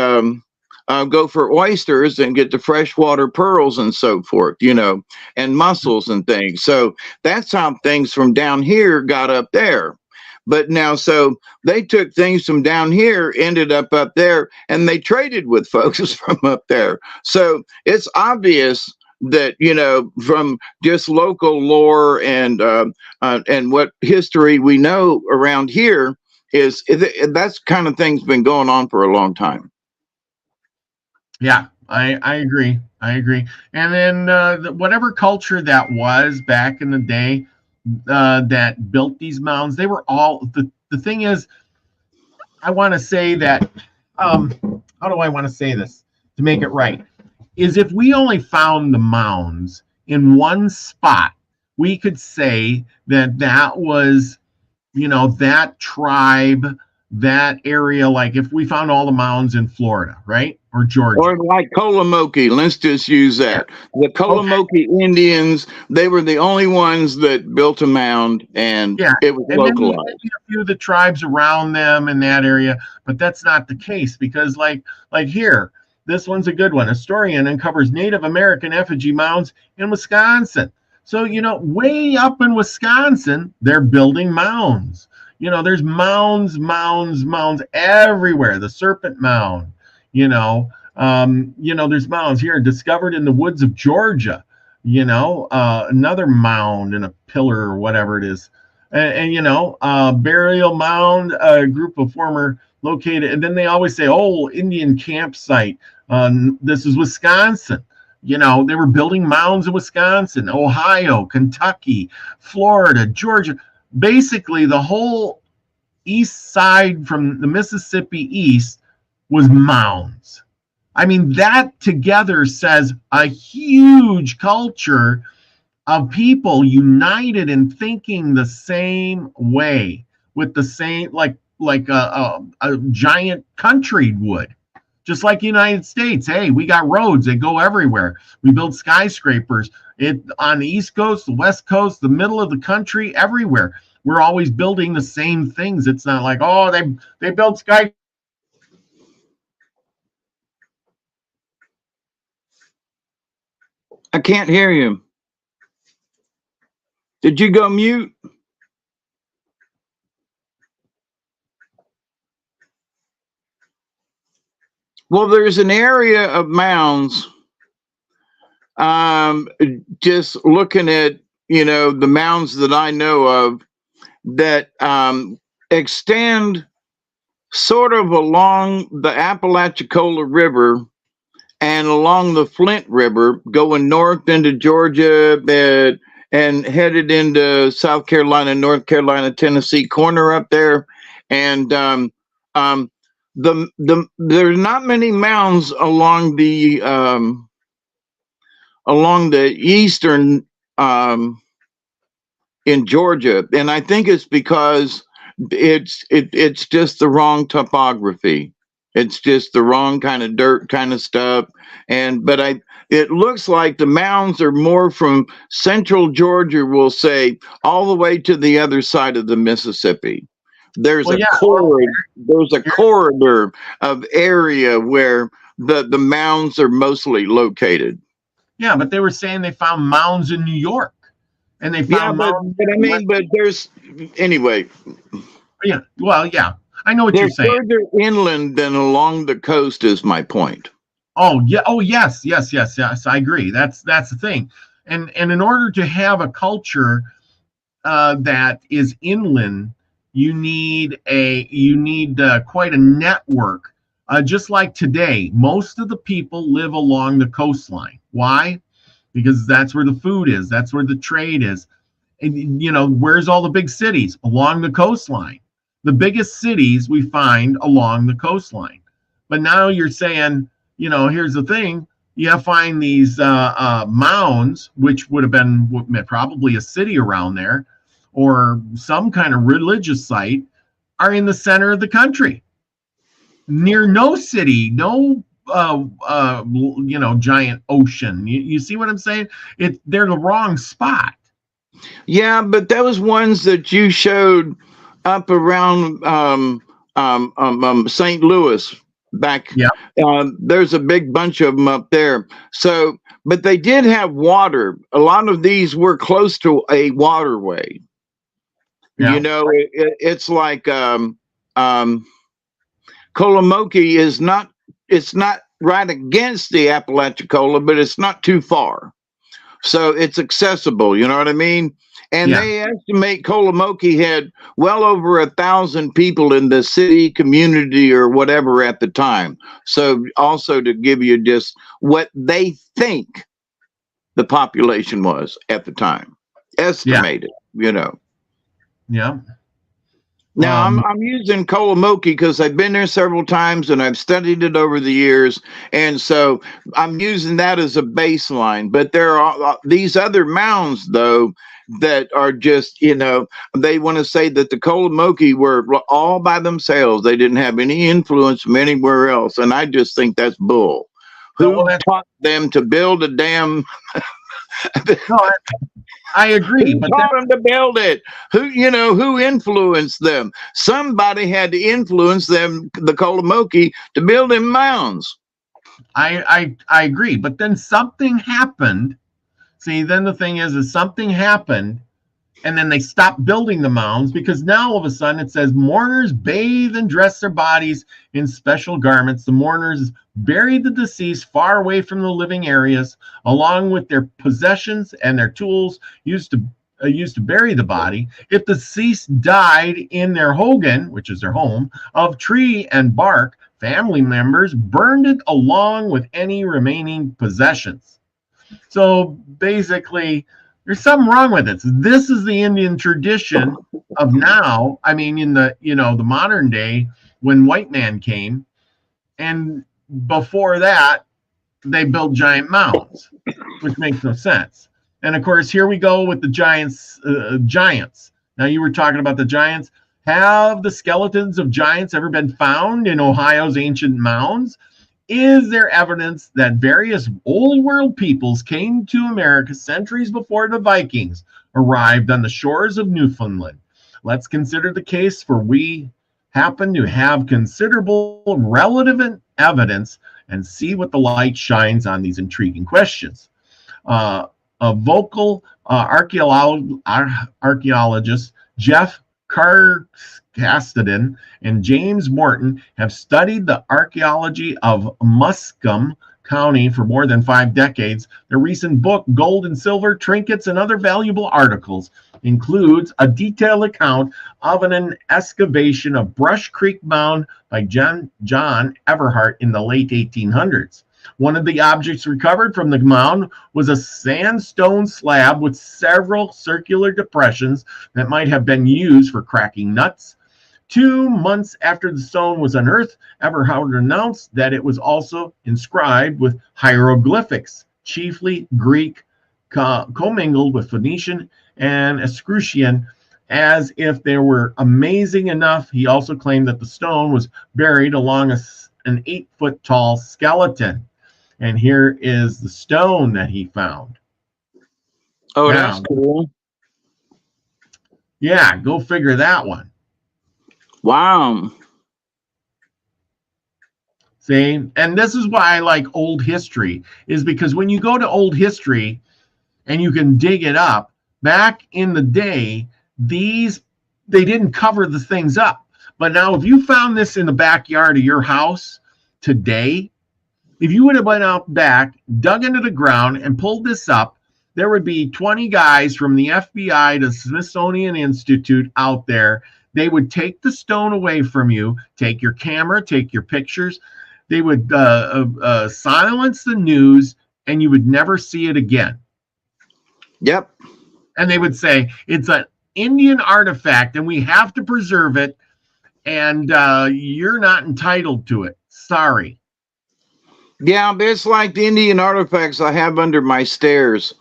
go for oysters and get the freshwater pearls and so forth, and mussels and things. So that's how things from down here got up there. But now, so they took things from down here, ended up there, and they traded with folks from up there. So it's obvious that, from just local lore and what history we know around here is that's kind of thing's been going on for a long time. Yeah, I agree. I agree. And then whatever culture that was back in the day that built these mounds, they were all, the thing is, I want to say that, how do I want to say this to make it right? Is if we only found the mounds in one spot, we could say that that was, that tribe, that area. Like if we found all the mounds in Florida, right? Or Georgia. Or like Kolomoki, let's just use that. The Kolomoki Indians, they were the only ones that built a mound, and it was localized. Then maybe a few of the tribes around them in that area, but that's not the case, because like here, this one's a good one. Historian uncovers Native American effigy mounds in Wisconsin. So, way up in Wisconsin, they're building mounds. There's mounds everywhere. The Serpent Mound, there's mounds here discovered in the woods of Georgia, another mound and a pillar or whatever it is. And burial mound, a group of former located. And then they always say, oh, Indian campsite. This is Wisconsin. They were building mounds in Wisconsin, Ohio, Kentucky, Florida, Georgia. Basically, the whole east side from the Mississippi east was mounds. I mean, that together says a huge culture of people united in thinking the same way, with the same, like a giant country would. Just like the United States. Hey, we got roads. They go everywhere. We build skyscrapers on the East Coast, the West Coast, the middle of the country, everywhere. We're always building the same things. It's not like, oh, they built sky. I can't hear you. Did you go mute? Well, there's an area of mounds, just looking at, the mounds that I know of that extend sort of along the Apalachicola River and along the Flint River, going north into Georgia and headed into South Carolina, North Carolina, Tennessee corner up there. And there's not many mounds along the eastern in Georgia, and I think it's because it's just the wrong topography. It's just the wrong kind of dirt kind of stuff. But it looks like the mounds are more from central Georgia, we'll say, all the way to the other side of the Mississippi. There's a corridor of area where the mounds are mostly located. Yeah, but they were saying they found mounds in New York, and they found mounds. But there's anyway. Yeah, well, yeah, I know what you're saying. They're further inland than along the coast, is my point. Oh yeah. Oh yes. I agree. That's the thing, and in order to have a culture that is inland, you need quite a network. Just like today, most of the people live along the coastline. Why? Because that's where the food is. That's where the trade is. And, where's all the big cities? Along the coastline. The biggest cities we find along the coastline. But now you're saying, here's the thing. You find these mounds, which would have been probably a city around there, or some kind of religious site, are in the center of the country, near no city, no giant ocean. You see what I'm saying? They're the wrong spot. Yeah, but those ones that you showed up around St. Louis, back. Yeah. There's a big bunch of them up there. So, but they did have water. A lot of these were close to a waterway. Yeah. You know, it's like Kolomoki is not. It's not right against the Apalachicola, but it's not too far. So it's accessible, you know what I mean? And Yeah. they estimate Kolomoki had well over 1,000 people in the city, community, or whatever at the time. So also to give you just what they think the population was at the time, estimated, you know. Yeah. Now I'm using Kolomoki because I've been there several times and I've studied it over the years, and so I'm using that as a baseline. But there are these other mounds though that are just, you know, they want to say that the Kolomoki were all by themselves. They didn't have any influence from anywhere else, and I just think that's bull. Who taught them to build a damn? No, I agree, but taught them to build it? Who, you know, who influenced them? Somebody had to influence them, the Kolomoki, to build them mounds. I agree, but then something happened. See, then the thing is something happened, and then they stopped building the mounds because now all of a sudden it says mourners bathe and dress their bodies in special garments. The mourners buried the deceased far away from the living areas, along with their possessions and their tools used to bury the body. If the deceased died in their hogan, which is their home, of tree and bark, family members burned it along with any remaining possessions. So basically, there's something wrong with it. So this is the Indian tradition of now. I mean, in the, you know, the modern day when white man came, and before that, they built giant mounds, which makes no sense. And of course, here we go with the giants. Now, you were talking about the giants. Have the skeletons of giants ever been found in Ohio's ancient mounds? Is there evidence that various old world peoples came to America centuries before the Vikings arrived on the shores of Newfoundland? Let's consider the case, for we happen to have considerable relevant evidence, and see what the light shines on these intriguing questions. A vocal archaeologist, Jeff Carcassiden and James Morton, have studied the archaeology of Muscombe County for more than 5 decades. Their recent book, Gold and Silver, Trinkets and Other Valuable Articles, includes a detailed account of an excavation of Brush Creek Mound by John Everhart in the late 1800s. One of the objects recovered from the mound was a sandstone slab with several circular depressions that might have been used for cracking nuts. 2 months after the stone was unearthed, Everhart announced that it was also inscribed with hieroglyphics, chiefly Greek, commingled with Phoenician and Etruscan, as if they were amazing enough. He also claimed that the stone was buried along an 8-foot tall skeleton. And here is the stone that he found. Oh, now, that's cool. Yeah, go figure that one. Wow. See, and this is why I like old history, is because when you go to old history and you can dig it up, back in the day, they didn't cover the things up. But now if you found this in the backyard of your house today, if you would have went out back, dug into the ground, and pulled this up, there would be 20 guys from the FBI to Smithsonian Institute out there. They would take the stone away from you, take your camera, take your pictures. They would silence the news, and you would never see it again. Yep. And they would say, it's an Indian artifact, and we have to preserve it, and you're not entitled to it. Sorry. Yeah, but it's like the Indian artifacts I have under my stairs.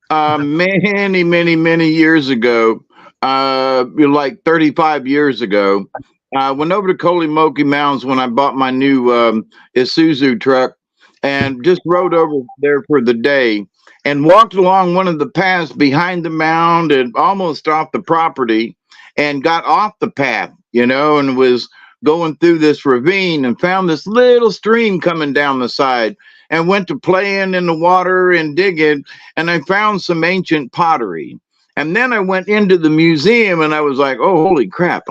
Many, many, many years ago, like 35 years ago, I went over to Kolomoki Mounds when I bought my new Isuzu truck, and just rode over there for the day and walked along one of the paths behind the mound and almost off the property, and got off the path, you know, and was going through this ravine and found this little stream coming down the side, and went to playing in the water and digging, and I found some ancient pottery. And then I went into the museum and I was like, oh, holy crap.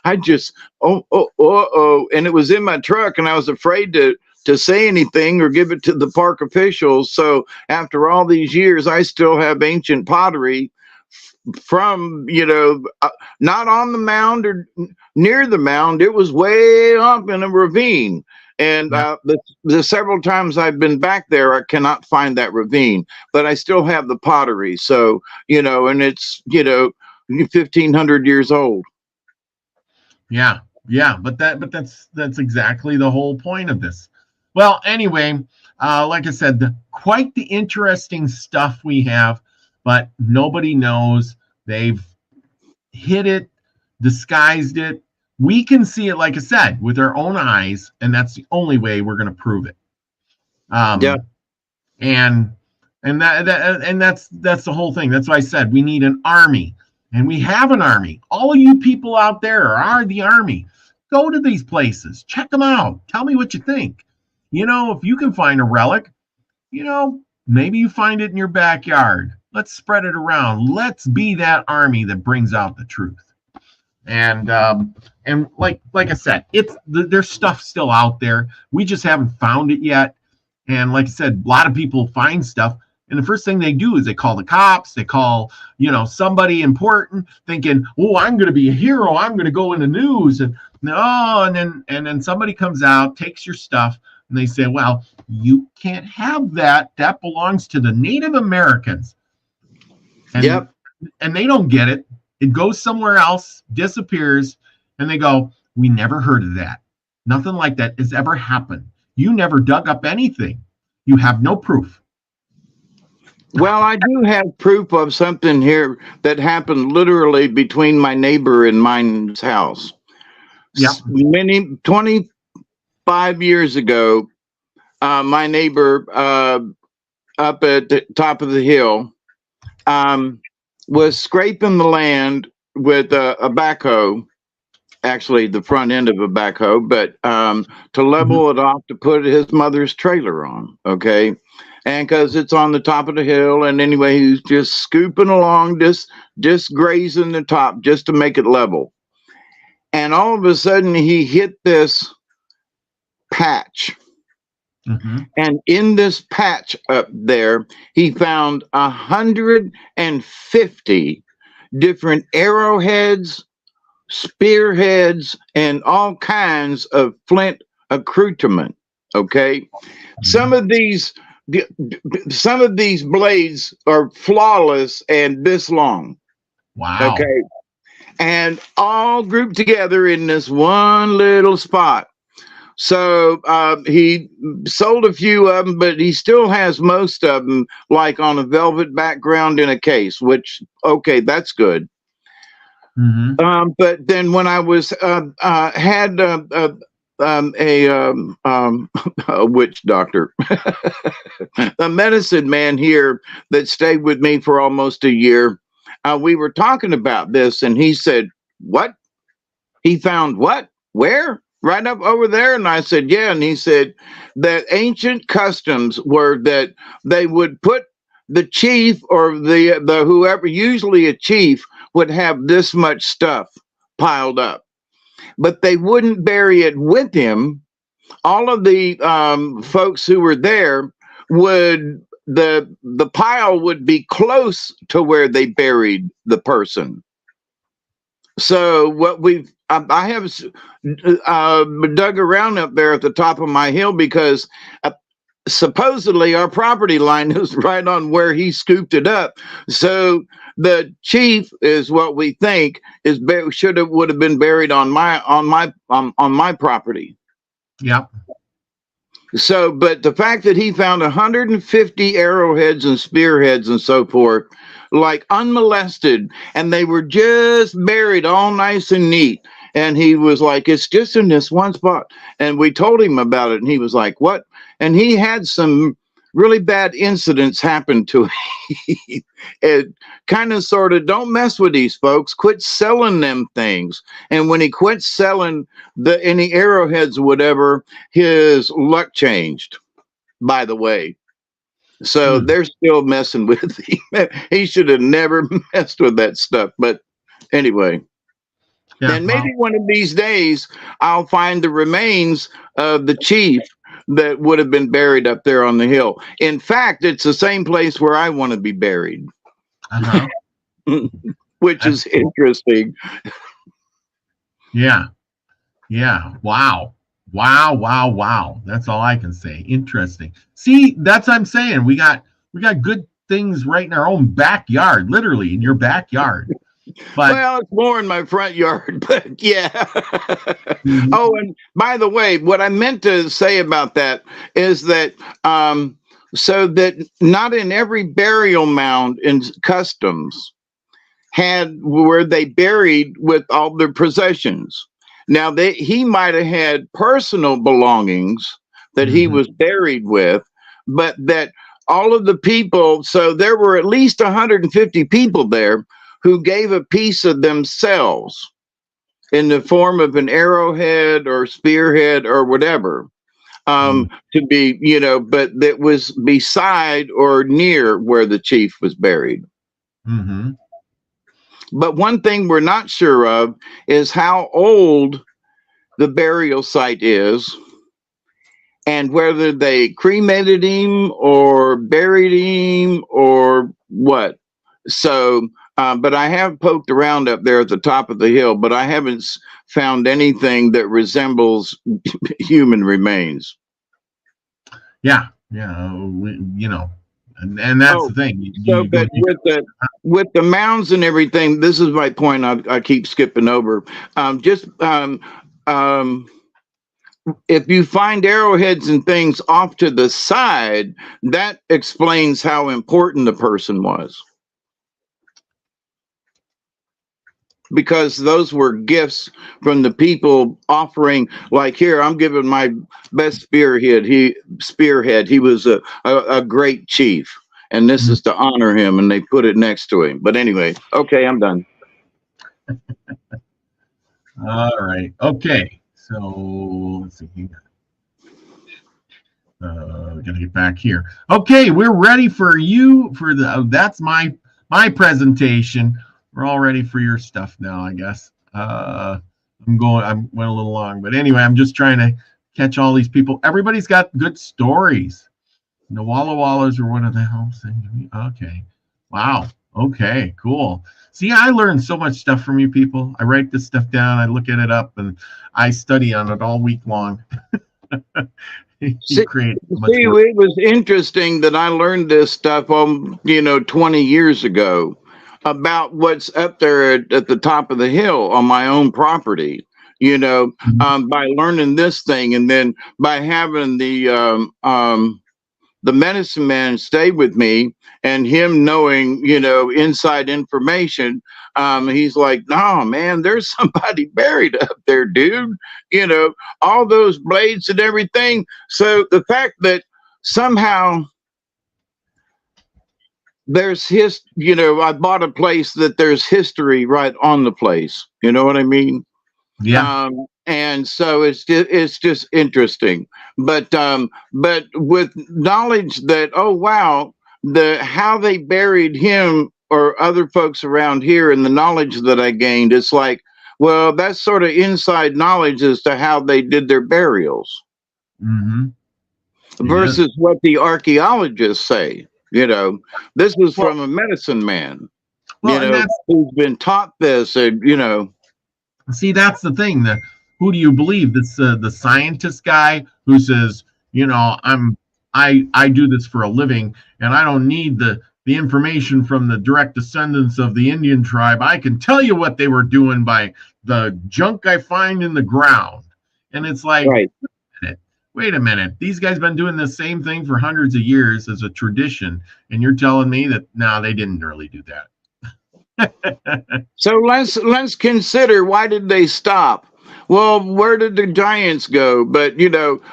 I just, and it was in my truck, and I was afraid to say anything or give it to the park officials. So after all these years, I still have ancient pottery from, not on the mound or near the mound. It was way up in a ravine. And the several times I've been back there, I cannot find that ravine, but I still have the pottery. So, and it's, 1,500 years old. Yeah. But that's exactly the whole point of this. Well, anyway, like I said, quite the interesting stuff we have, but nobody knows. They've hid it, disguised it. We can see it, like I said, with our own eyes, and that's the only way we're going to prove it. And that's the whole thing. That's why I said we need an army, and we have an army. All of you people out there are the army. Go to these places, check them out. Tell me what you think. If you can find a relic, maybe you find it in your backyard. Let's spread it around. Let's be that army that brings out the truth. And like I said, there's stuff still out there. We just haven't found it yet. And like I said, a lot of people find stuff, and the first thing they do is they call the cops. They call, somebody important, thinking, oh, I'm going to be a hero. I'm going to go in the news. And then somebody comes out, takes your stuff, and they say, well, you can't have that. That belongs to the Native Americans. And, and they don't get it. It goes somewhere else, disappears, and they go, we never heard of that. Nothing like that has ever happened. You never dug up anything. You have no proof. Well, I do have proof of something here that happened literally between my neighbor and mine's house. Yeah. 25 years ago, my neighbor up at the top of the hill was scraping the land with a backhoe, actually the front end of a backhoe, but to level it off to put his mother's trailer on, okay? And because it's on the top of the hill, and anyway, he's just scooping along, just grazing the top just to make it level. And all of a sudden, he hit this patch. And in this patch up there, he found 150 different arrowheads, spearheads, and all kinds of flint accoutrement. Okay, some of these blades are flawless and this long. Wow. Okay, and all grouped together in this one little spot. So he sold a few of them, but he still has most of them, like on a velvet background in a case, which, okay, that's good. But then when I was had a witch doctor, a medicine man here that stayed with me for almost a year, we were talking about this, and he said, what? He found what? Where? Right up over there? And I said, yeah. And he said that ancient customs were that they would put the chief or the whoever, usually a chief, would have this much stuff piled up, but they wouldn't bury it with him. All of the folks who were there would, the pile would be close to where they buried the person. So what I have dug around up there at the top of my hill, because supposedly our property line is right on where he scooped it up. So the chief is what we think is would have been buried on my property. Yeah. So, but the fact that he found 150 arrowheads and spearheads and so forth, like unmolested, and they were just buried all nice and neat. And he was like, it's just in this one spot. And we told him about it, and he was like, what? And he had some really bad incidents happened to him. It kind of sort of, don't mess with these folks. Quit selling them things. And when he quit selling any arrowheads or whatever, his luck changed, by the way. So they're still messing with him. He should have never messed with that stuff. But anyway. Yeah, and maybe one of these days I'll find the remains of the chief that would have been buried up there on the hill. In fact, it's the same place where I want to be buried, which is interesting. Yeah. Yeah. Wow. Wow. Wow. Wow. That's all I can say. Interesting. See, that's what I'm saying. We got good things right in our own backyard, literally in your backyard. But, well, it's more in my front yard, but yeah. Oh, and by the way, what I meant to say about that is that so that not in every burial mound in customs were they buried with all their possessions. Now he might have had personal belongings that he was buried with, but that all of the people, so there were at least 150 people there who gave a piece of themselves in the form of an arrowhead or spearhead or whatever, to be, but that was beside or near where the chief was buried. But one thing we're not sure of is how old the burial site is and whether they cremated him or buried him or what. So, but I have poked around up there at the top of the hill, but I haven't found anything that resembles human remains. Yeah, yeah, and that's the thing. But with the mounds and everything, this is my point. I keep skipping over. If you find arrowheads and things off to the side, that explains how important the person was. Because those were gifts from the people offering, like, here, I'm giving my best spearhead. He was a great chief, and this is to honor him, and they put it next to him. But anyway, okay, I'm done. All right. Okay. So let's see here. We're gonna get back here. Okay, we're ready for you for that's my presentation. We're all ready for your stuff now, I guess. I went a little long, but anyway, I'm just trying to catch all these people. Everybody's got good stories. The Walla Wallas are one of the house things. Okay. Wow. Okay, cool. See, I learned so much stuff from you people. I write this stuff down, I look at it up, and I study on it all week long. See, it was interesting that I learned this stuff 20 years ago about what's up there at the top of the hill on my own property, by learning this thing, and then by having the medicine man stay with me and him knowing, inside information. He's like, no, man, there's somebody buried up there, dude, all those blades and everything. So the fact that somehow there's I bought a place that there's history right on the place. You know what I mean? Yeah. And so it's just interesting, but with knowledge that, oh wow, how they buried him or other folks around here, and the knowledge that I gained, it's like, well, that's sort of inside knowledge as to how they did their burials, versus what the archaeologists say. This was from a medicine man, who's been taught this, and See, that's the thing. Who do you believe? This the scientist guy who says, I do this for a living, and I don't need the information from the direct descendants of the Indian tribe. I can tell you what they were doing by the junk I find in the ground. And it's like, right. Wait a minute. These guys been doing the same thing for hundreds of years as a tradition, and you're telling me that no, they didn't really do that. So let's consider, why did they stop? Well, where did the giants go? But,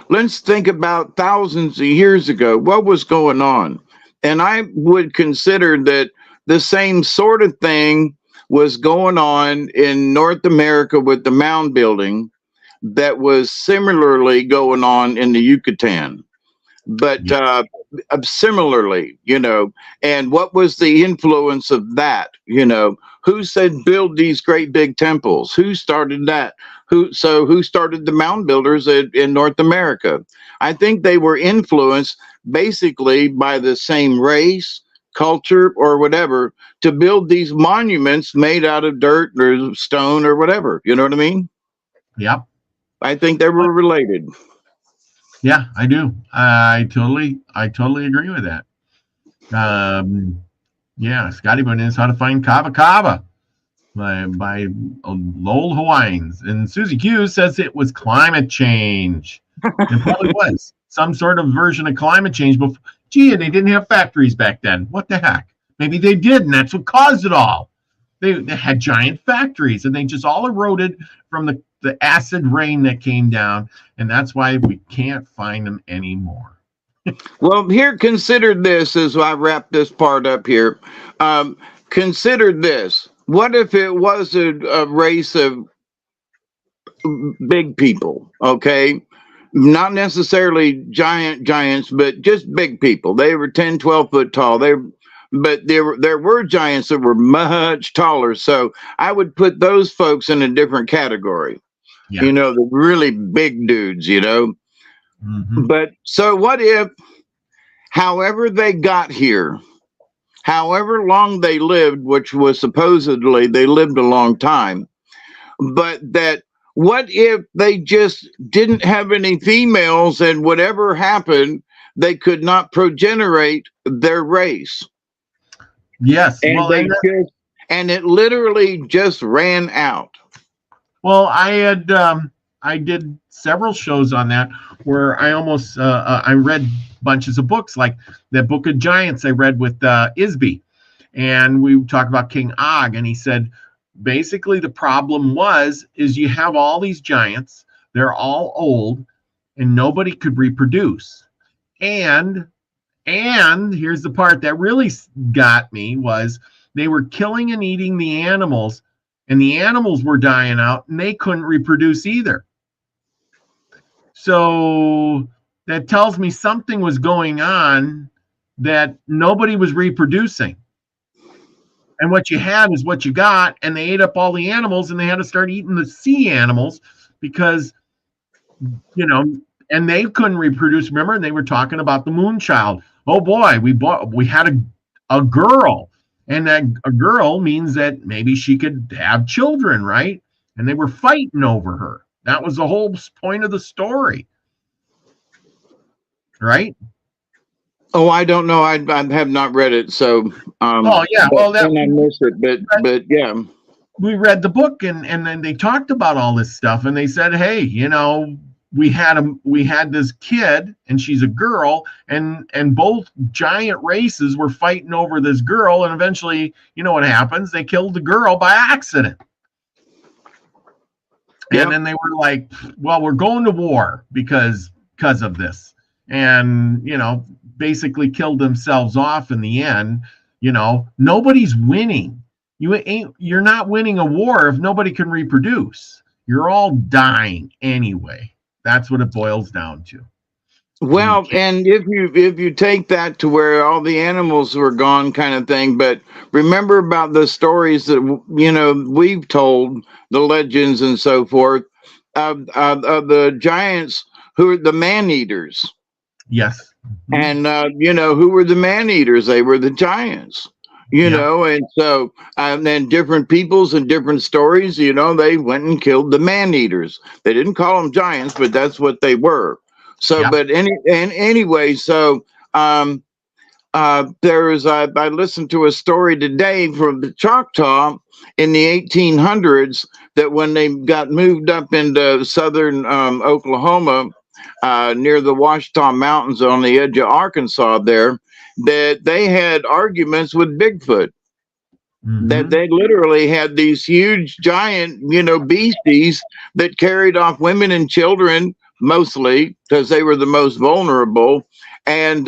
let's think about thousands of years ago. What was going on? And I would consider that the same sort of thing was going on in North America with the mound building that was similarly going on in the Yucatan. But similarly, and what was the influence of that? Who said build these great big temples? Who started that? Who started the mound builders in North America? I think they were influenced basically by the same race, culture, or whatever to build these monuments made out of dirt or stone or whatever. You know what I mean? Yep. I think they were related. Yeah, I do. I totally agree with that. Yeah, Scotty Boy knows how to find Kava Kava by old Hawaiians. And Susie Q says it was climate change. It probably was some sort of version of climate change. But gee, and they didn't have factories back then. What the heck? Maybe they did, and that's what caused it all. They had giant factories, and they just all eroded from the acid rain that came down, and that's why we can't find them anymore. Well, here, consider this as I wrap this part up here. Consider this. What if it was a race of big people, okay? Not necessarily giants, but just big people. They were 10, 12 foot tall. But there were giants that were much taller. So I would put those folks in a different category. Yeah. The really big dudes, Mm-hmm. But so what if, however they got here, however long they lived, which was supposedly they lived a long time, but that what if they just didn't have any females and whatever happened, they could not progenerate their race? Yes. And, and it literally just ran out. Well, I did several shows on that where I almost I read bunches of books, like the Book of Giants I read with Isby, and we talk about King Og, and he said basically the problem is you have all these giants, they're all old, and nobody could reproduce, and here's the part that really got me was they were killing and eating the animals. And the animals were dying out, and they couldn't reproduce either. So that tells me something was going on that nobody was reproducing. And what you had is what you got, and they ate up all the animals, and they had to start eating the sea animals because, and they couldn't reproduce. Remember, and they were talking about the moon child. Oh boy, we had a girl. And that a girl means that maybe she could have children, right? And they were fighting over her. That was the whole point of the story, right? Oh, I don't know. I have not read it, so. Oh yeah, well that I missed it, but yeah. We read the book, and then they talked about all this stuff, and they said, hey, we had this kid, and she's a girl, and both giant races were fighting over this girl, and eventually, what happens? They killed the girl by accident. Yep. And then they were like, well, we're going to war because of this, and basically killed themselves off in the end. Nobody's winning. You're not winning a war if nobody can reproduce. You're all dying anyway. That's what it boils down to. Well, and if you take that to where all the animals were gone, kind of thing, but remember about the stories that we've told, the legends and so forth, of the giants who are the man-eaters. Yes. And who were the man-eaters? They were the giants. And so, then different peoples and different stories, they went and killed the man-eaters. They didn't call them giants, but that's what they were. So, yeah. But anyway, so, I listened to a story today from the Choctaw in the 1800s that when they got moved up into southern Oklahoma, near the Ouachita Mountains on the edge of Arkansas there, that they had arguments with Bigfoot. that they literally had these huge, giant, beasties that carried off women and children, mostly because they were the most vulnerable. And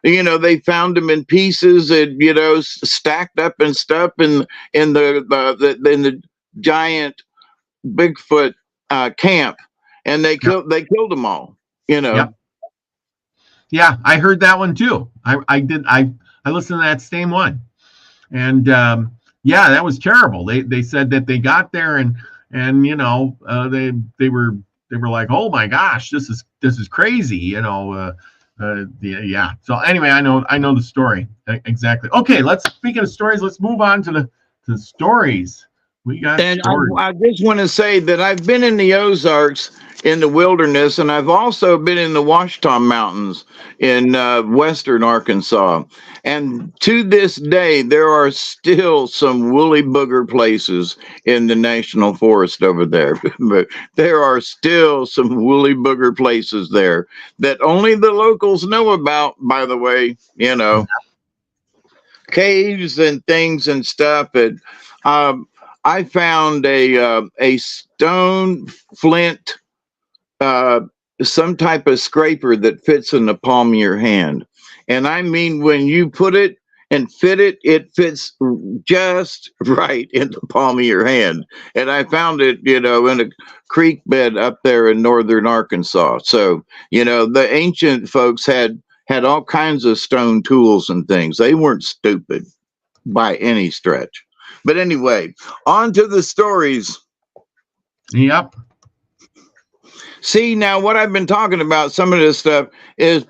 they found them in pieces and stacked up and stuff in the giant Bigfoot camp, and they killed them all. Yep. Yeah, I heard that one too. I listened to that same one, and yeah, that was terrible. They said that they got there and they were like, oh my gosh, this is crazy, yeah. So anyway, I know the story exactly. Okay, speaking of stories, let's move on to the stories. We got stories. I just want to say that I've been in the Ozarks in the wilderness, and I've also been in the Washita Mountains in western Arkansas. And to this day, there are still some woolly booger places in the national forest over there. But there are still some woolly booger places there that only the locals know about, by the way, caves and things and stuff. And I found a stone flint, some type of scraper that fits in the palm of your hand. And I mean, when you put it and fit it, it fits just right in the palm of your hand. And I found it, in a creek bed up there in northern Arkansas. So, the ancient folks had all kinds of stone tools and things. They weren't stupid by any stretch. But anyway, on to the stories. Yep. See, now what I've been talking about, some of this stuff is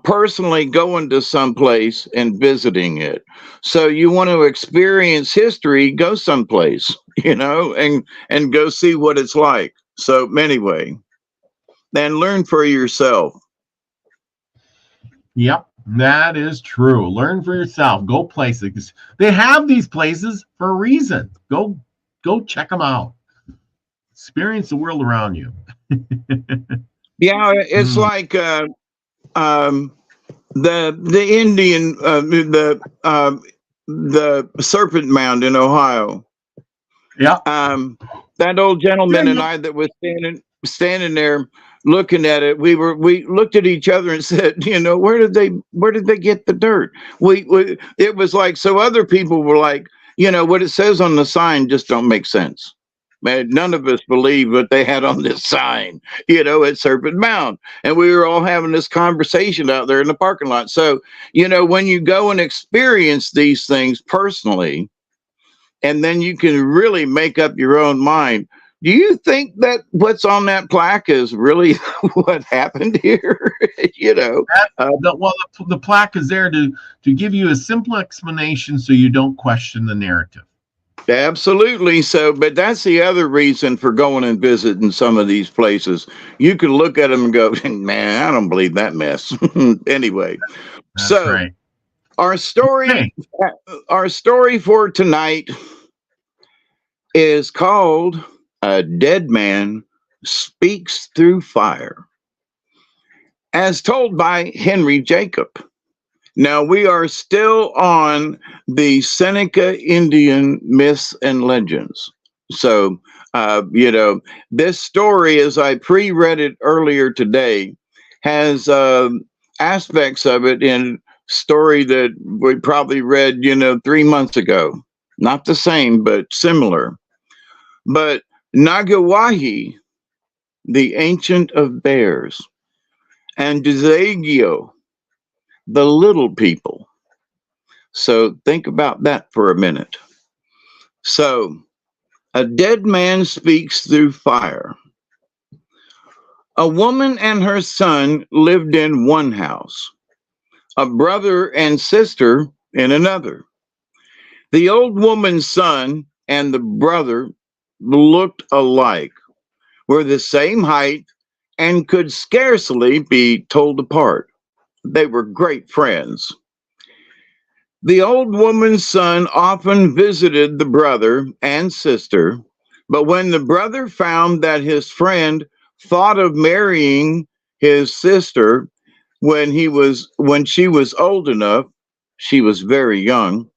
personally going to someplace and visiting it. So you want to experience history, go someplace, and go see what it's like. So anyway, then learn for yourself. Yep. That is true. Learn for yourself. Go places. They have these places for a reason. Go check them out. Experience the world around you. Yeah, it's like the Indian the Serpent Mound in Ohio. Yeah. That old gentleman and I that was standing there looking at it, we looked at each other and said, where did they get the dirt? It was like, so other people were like, what it says on the sign just don't make sense. Man, none of us believed what they had on this sign, at Serpent Mound. And we were all having this conversation out there in the parking lot. So, when you go and experience these things personally, and then you can really make up your own mind. Do you think that what's on that plaque is really what happened here? The plaque is there to give you a simple explanation so you don't question the narrative. Absolutely. So, but that's the other reason for going and visiting some of these places. You can look at them and go, man, I don't believe that mess. Anyway, that's right. Our story for tonight is called A Dead Man Speaks Through Fire, as told by Henry Jacob. Now, we are still on the Seneca Indian myths and legends. So, this story, as I pre-read it earlier today, has aspects of it in story that we probably read, 3 months ago. Not the same, but similar. But Nagawahi, the Ancient of Bears, and Dezagio, the Little People. So think about that for a minute. So, a dead man speaks through fire. A woman and her son lived in one house, a brother and sister in another. The old woman's son and the brother looked alike, were the same height, and could scarcely be told apart. They were great friends. The old woman's son often visited the brother and sister, but when the brother found that his friend thought of marrying his sister when she was old enough, she was very young,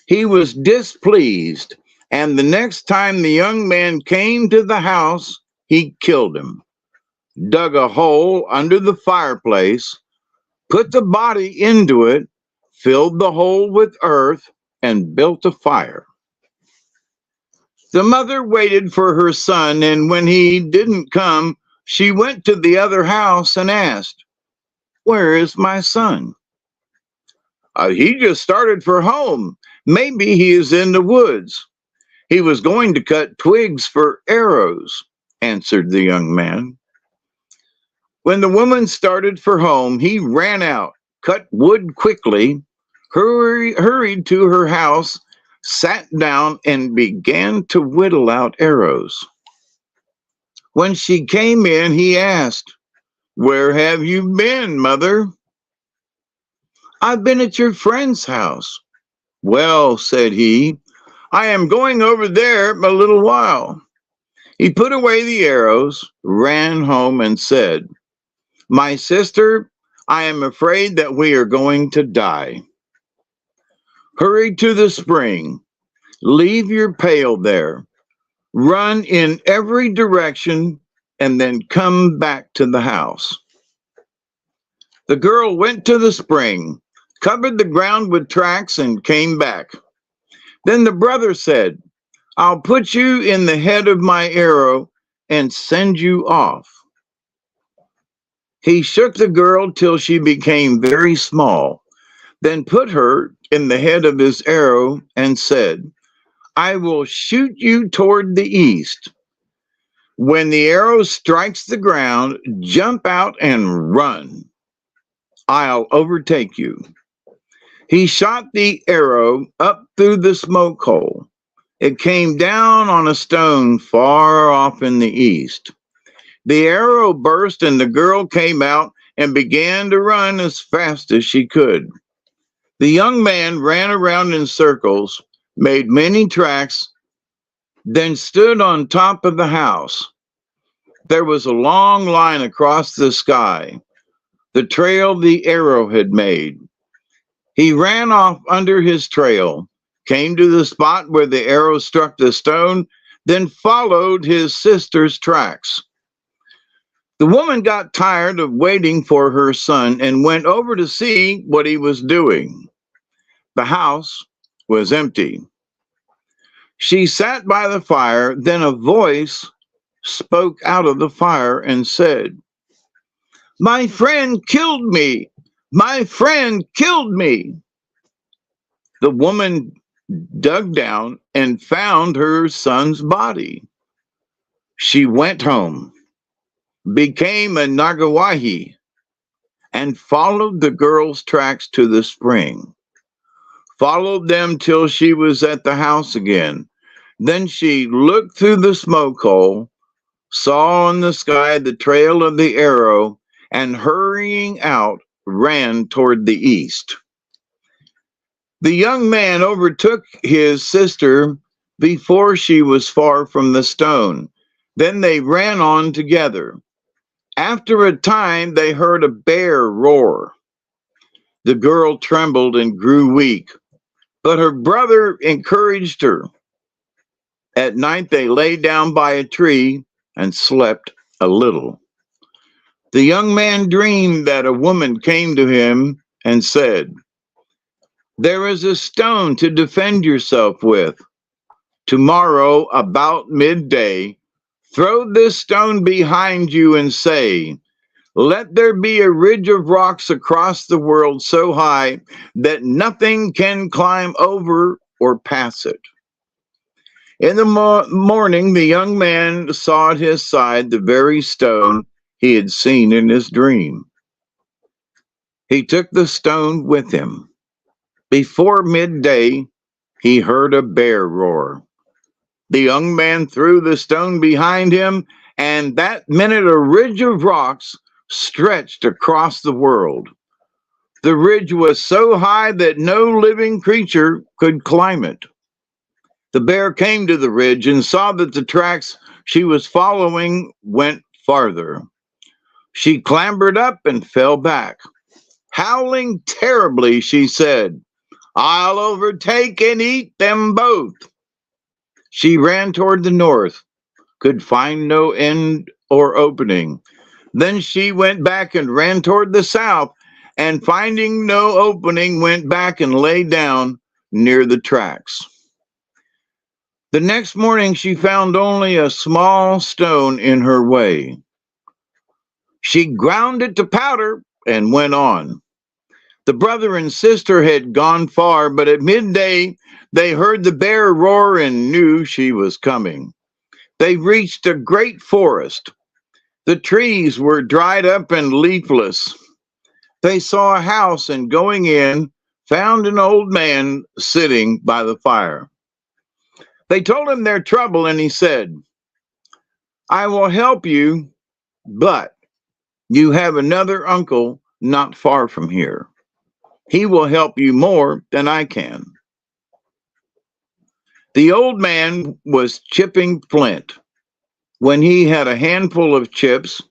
He was displeased, and the next time the young man came to the house, he killed him, dug a hole under the fireplace, put the body into it, filled the hole with earth, and built a fire. The mother waited for her son, and when he didn't come, she went to the other house and asked, "Where is my son?" He just started for home. Maybe he is in the woods. He was going to cut twigs for arrows, answered the young man. When the woman started for home, he ran out, cut wood quickly, hurried to her house, sat down, and began to whittle out arrows. When she came in, he asked, "Where have you been, mother?" "I've been at your friend's house." "Well," said he, "I am going over there a little while." He put away the arrows, ran home, and said, "My sister, I am afraid that we are going to die. Hurry to the spring. Leave your pail there. Run in every direction and then come back to the house." The girl went to the spring, covered the ground with tracks, and came back. Then the brother said, "I'll put you in the head of my arrow and send you off." He shook the girl till she became very small, then put her in the head of his arrow and said, "I will shoot you toward the east. When the arrow strikes the ground, jump out and run. I'll overtake you." He shot the arrow up through the smoke hole. It came down on a stone far off in the east. The arrow burst and the girl came out and began to run as fast as she could. The young man ran around in circles, made many tracks, then stood on top of the house. There was a long line across the sky, the trail the arrow had made. He ran off under his trail, came to the spot where the arrow struck the stone, then followed his sister's tracks. The woman got tired of waiting for her son and went over to see what he was doing. The house was empty. She sat by the fire, then a voice spoke out of the fire and said, "My friend killed me! My friend killed me!" The woman dug down and found her son's body. She went home, became a Nagawahi, and followed the girl's tracks to the spring. Followed them till she was at the house again. Then she looked through the smoke hole, saw in the sky the trail of the arrow, and hurrying out, ran toward the east. The young man overtook his sister before she was far from the stone. Then they ran on together. After a time, they heard a bear roar. The girl trembled and grew weak, but her brother encouraged her. At night, they lay down by a tree and slept a little. The young man dreamed that a woman came to him and said, "There is a stone to defend yourself with. Tomorrow, about midday, throw this stone behind you and say, 'Let there be a ridge of rocks across the world so high that nothing can climb over or pass it.'" In the morning, the young man saw at his side the very stone he had seen in his dream. He took the stone with him. Before midday, he heard a bear roar. The young man threw the stone behind him, and that minute a ridge of rocks stretched across the world. The ridge was so high that no living creature could climb it. The bear came to the ridge and saw that the tracks she was following went farther. She clambered up and fell back. Howling terribly, she said, I'll overtake and eat them both. She ran toward the north, could find no end or opening. Then she went back and ran toward the south, and finding no opening, went back and lay down near the tracks. The next morning she found only a small stone in her way. She ground it to powder and went on. The brother and sister had gone far, but at midday they heard the bear roar and knew she was coming. They reached a great forest. The trees were dried up and leafless. They saw a house, and going in, found an old man sitting by the fire. They told him their trouble, and he said, I will help you, but you have another uncle not far from here. He will help you more than I can. The old man was chipping flint. When he had a handful of chips,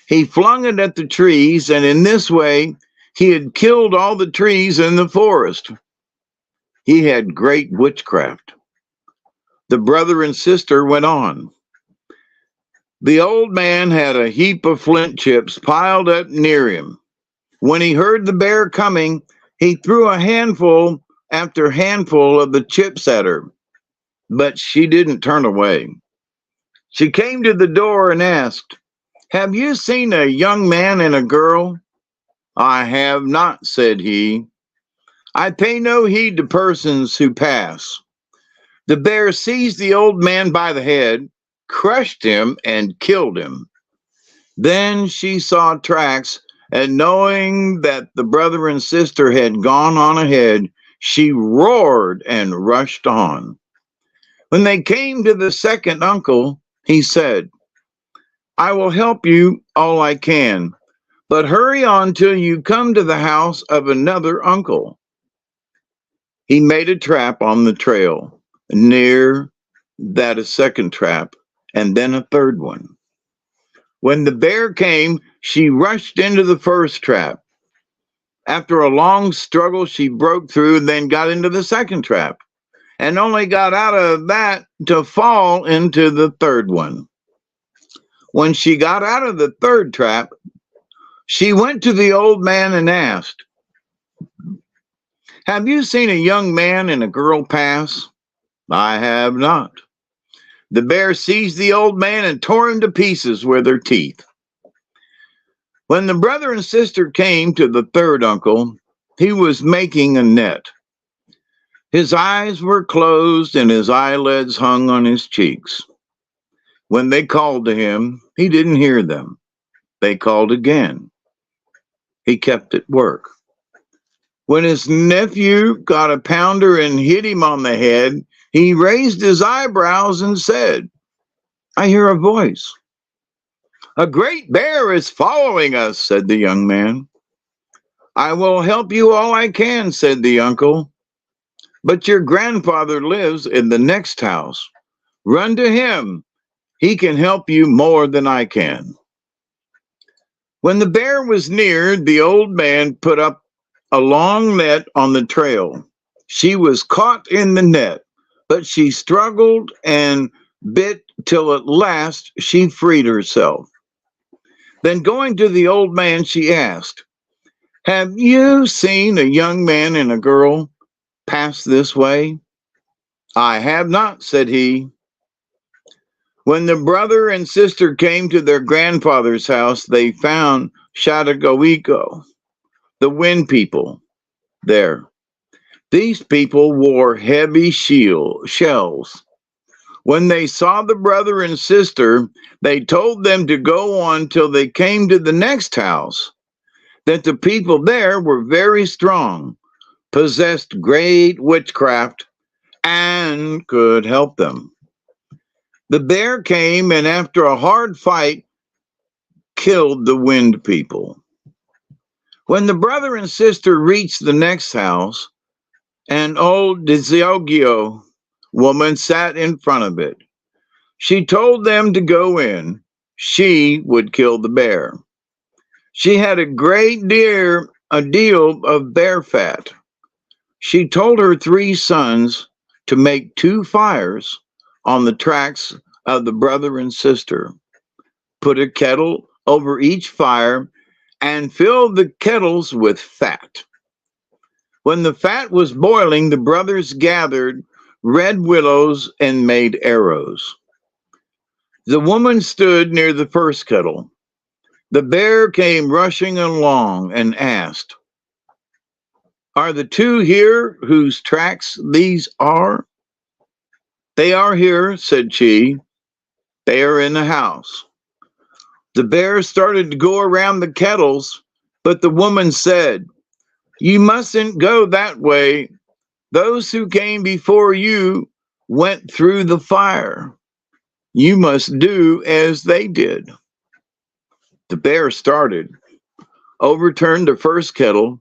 he flung it at the trees, and in this way he had killed all the trees in the forest. He had great witchcraft. The brother and sister went on. The old man had a heap of flint chips piled up near him. When he heard the bear coming, he threw a handful after handful of the chips at her, but she didn't turn away. She came to the door and asked, Have you seen a young man and a girl? I have not, said he. I pay no heed to persons who pass. The bear seized the old man by the head, crushed him, and killed him. Then she saw tracks, and knowing that the brother and sister had gone on ahead, she roared and rushed on. When they came to the second uncle, he said, I will help you all I can, but hurry on till you come to the house of another uncle. He made a trap on the trail. Near that a second trap, and then a third one. When the bear came, she rushed into the first trap. After a long struggle, she broke through and then got into the second trap, and only got out of that to fall into the third one. When she got out of the third trap, she went to the old man and asked, Have you seen a young man and a girl pass? I have not. The bear seized the old man and tore him to pieces with her teeth. When the brother and sister came to the third uncle, he was making a net. His eyes were closed and his eyelids hung on his cheeks. When they called to him, he didn't hear them. They called again. He kept at work. When his nephew got a pounder and hit him on the head, he raised his eyebrows and said, I hear a voice. A great bear is following us, said the young man. I will help you all I can, said the uncle. But your grandfather lives in the next house. Run to him. He can help you more than I can. When the bear was near, the old man put up a long net on the trail. She was caught in the net, but she struggled and bit till at last she freed herself. Then going to the old man, she asked, Have you seen a young man and a girl pass this way? I have not, said he. When the brother and sister came to their grandfather's house, they found Shadagoiko, the wind people, there. These people wore heavy shells. When they saw the brother and sister, they told them to go on till they came to the next house, that the people there were very strong, possessed great witchcraft, and could help them. The bear came and after a hard fight, killed the wind people. When the brother and sister reached the next house, an old Diziogio woman sat in front of it. She told them to go in. She would kill the bear. She had a deal of bear fat. She told her 3 sons to make 2 fires on the tracks of the brother and sister. Put a kettle over each fire and fill the kettles with fat. When the fat was boiling, the brothers gathered red willows and made arrows. The woman stood near the first kettle. The bear came rushing along and asked, "Are the 2 here whose tracks these are?" "They are here," said she. "They are in the house." The bear started to go around the kettles, but the woman said, "You mustn't go that way. Those who came before you went through the fire. You must do as they did." The bear started, overturned the first kettle,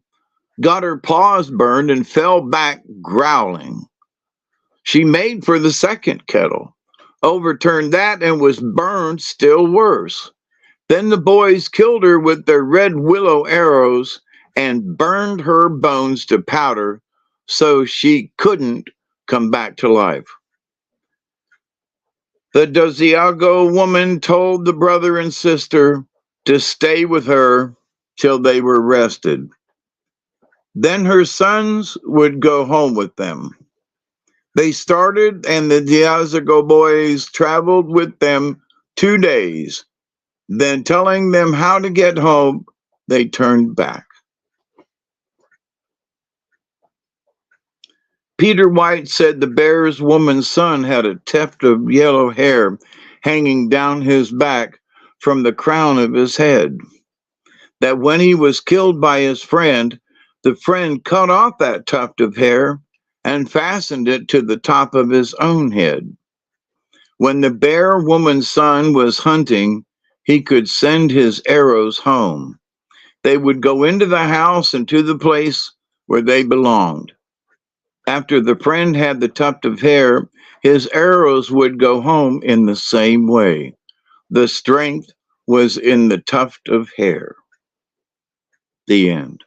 got her paws burned, and fell back growling. She made for the second kettle, overturned that, and was burned still worse. Then the boys killed her with their red willow arrows and burned her bones to powder so she couldn't come back to life. The Dosiago woman told the brother and sister to stay with her till they were rested. Then her sons would go home with them. They started, and the Dosiago boys traveled with them 2 days. Then, telling them how to get home, they turned back. Peter White said the bear's woman's son had a tuft of yellow hair hanging down his back from the crown of his head. That when he was killed by his friend, the friend cut off that tuft of hair and fastened it to the top of his own head. When the bear woman's son was hunting, he could send his arrows home. They would go into the house and to the place where they belonged. After the friend had the tuft of hair, his arrows would go home in the same way. The strength was in the tuft of hair. The end.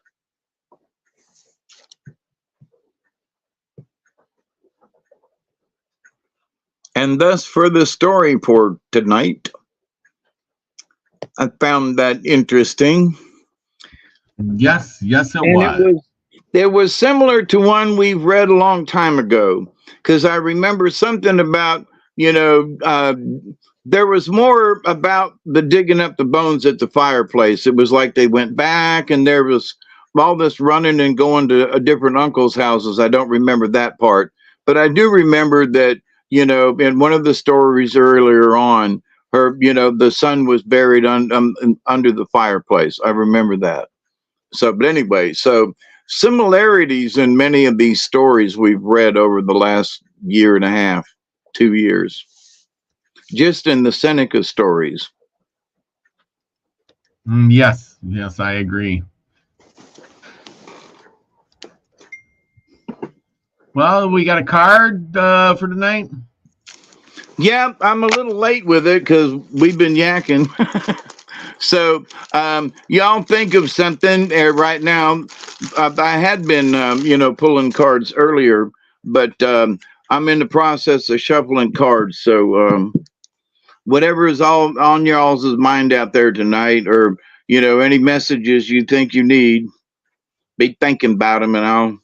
And thus for the story for tonight. I found that interesting. Yes, it was. It was similar to one we've read a long time ago, because I remember something about, there was more about the digging up the bones at the fireplace. It was like they went back and there was all this running and going to different uncles' houses. I don't remember that part, but I do remember that, in one of the stories earlier on, the son was buried under the fireplace. I remember that. So, but anyway, similarities in many of these stories we've read over the last year and a half, 2 years, just in the Seneca stories. Yes, I agree. Well, we got a card for tonight. Yeah, I'm a little late with it because we've been yakking. So y'all think of something right now. I had been, pulling cards earlier, but I'm in the process of shuffling cards. So whatever is all on y'all's mind out there tonight, or, any messages you think you need, be thinking about them, and I'll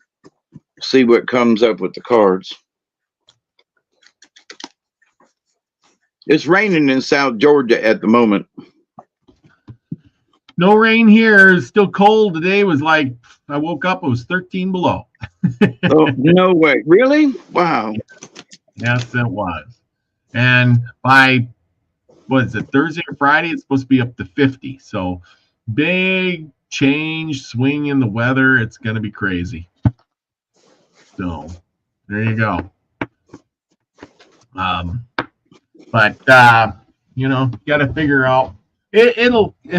see what comes up with the cards. It's raining in South Georgia at the moment. No rain here. It's still cold. Today it was like, I woke up, it was 13 below. Oh, no way. Really? Wow. Yes, it was. And by, what is it, Thursday or Friday, it's supposed to be up to 50. So big change, swing in the weather. It's going to be crazy. So there you go. But you got to figure out,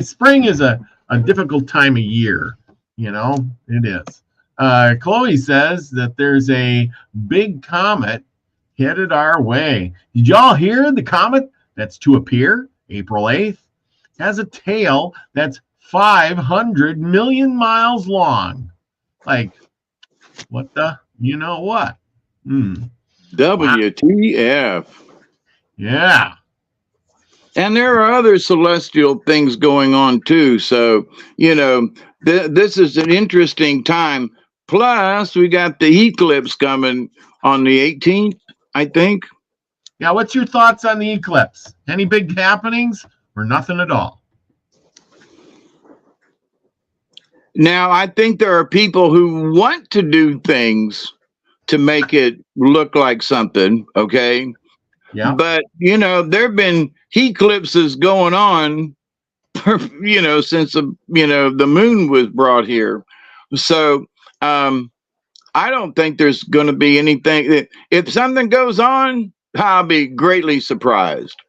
spring is a difficult time of year. It is. Chloe says that there's a big comet headed our way. Did y'all hear the comet that's to appear April 8th? Has a tail that's 500 million miles long. Like, What the? You know what? Hmm. Wow. WTF. Yeah. And there are other celestial things going on too. So, this is an interesting time. Plus, we got the eclipse coming on the 18th, I think. Yeah. What's your thoughts on the eclipse? Any big happenings or nothing at all? Now, I think there are people who want to do things to make it look like something, okay? Yeah. But, there have been eclipses going on, since the moon was brought here. So, I don't think there's going to be anything. If something goes on, I'll be greatly surprised.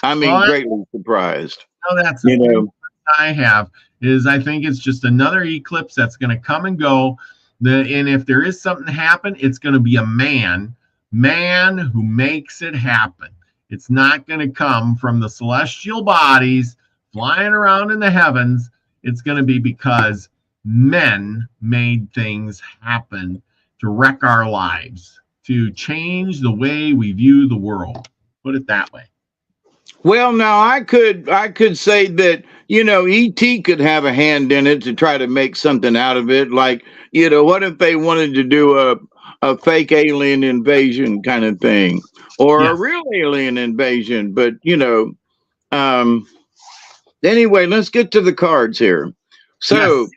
I mean, Well, greatly surprised. that's the thing I have is I think it's just another eclipse that's going to come and go. And if there is something to happen, it's going to be a man who makes it happen. It's not going to come from the celestial bodies flying around in the heavens. It's going to be because men made things happen to wreck our lives, to change the way we view the world. Put it that way. Well, now I could say that, ET could have a hand in it to try to make something out of it. Like, what if they wanted to do a fake alien invasion kind of thing, or a real alien invasion? But, anyway, let's get to the cards here. So,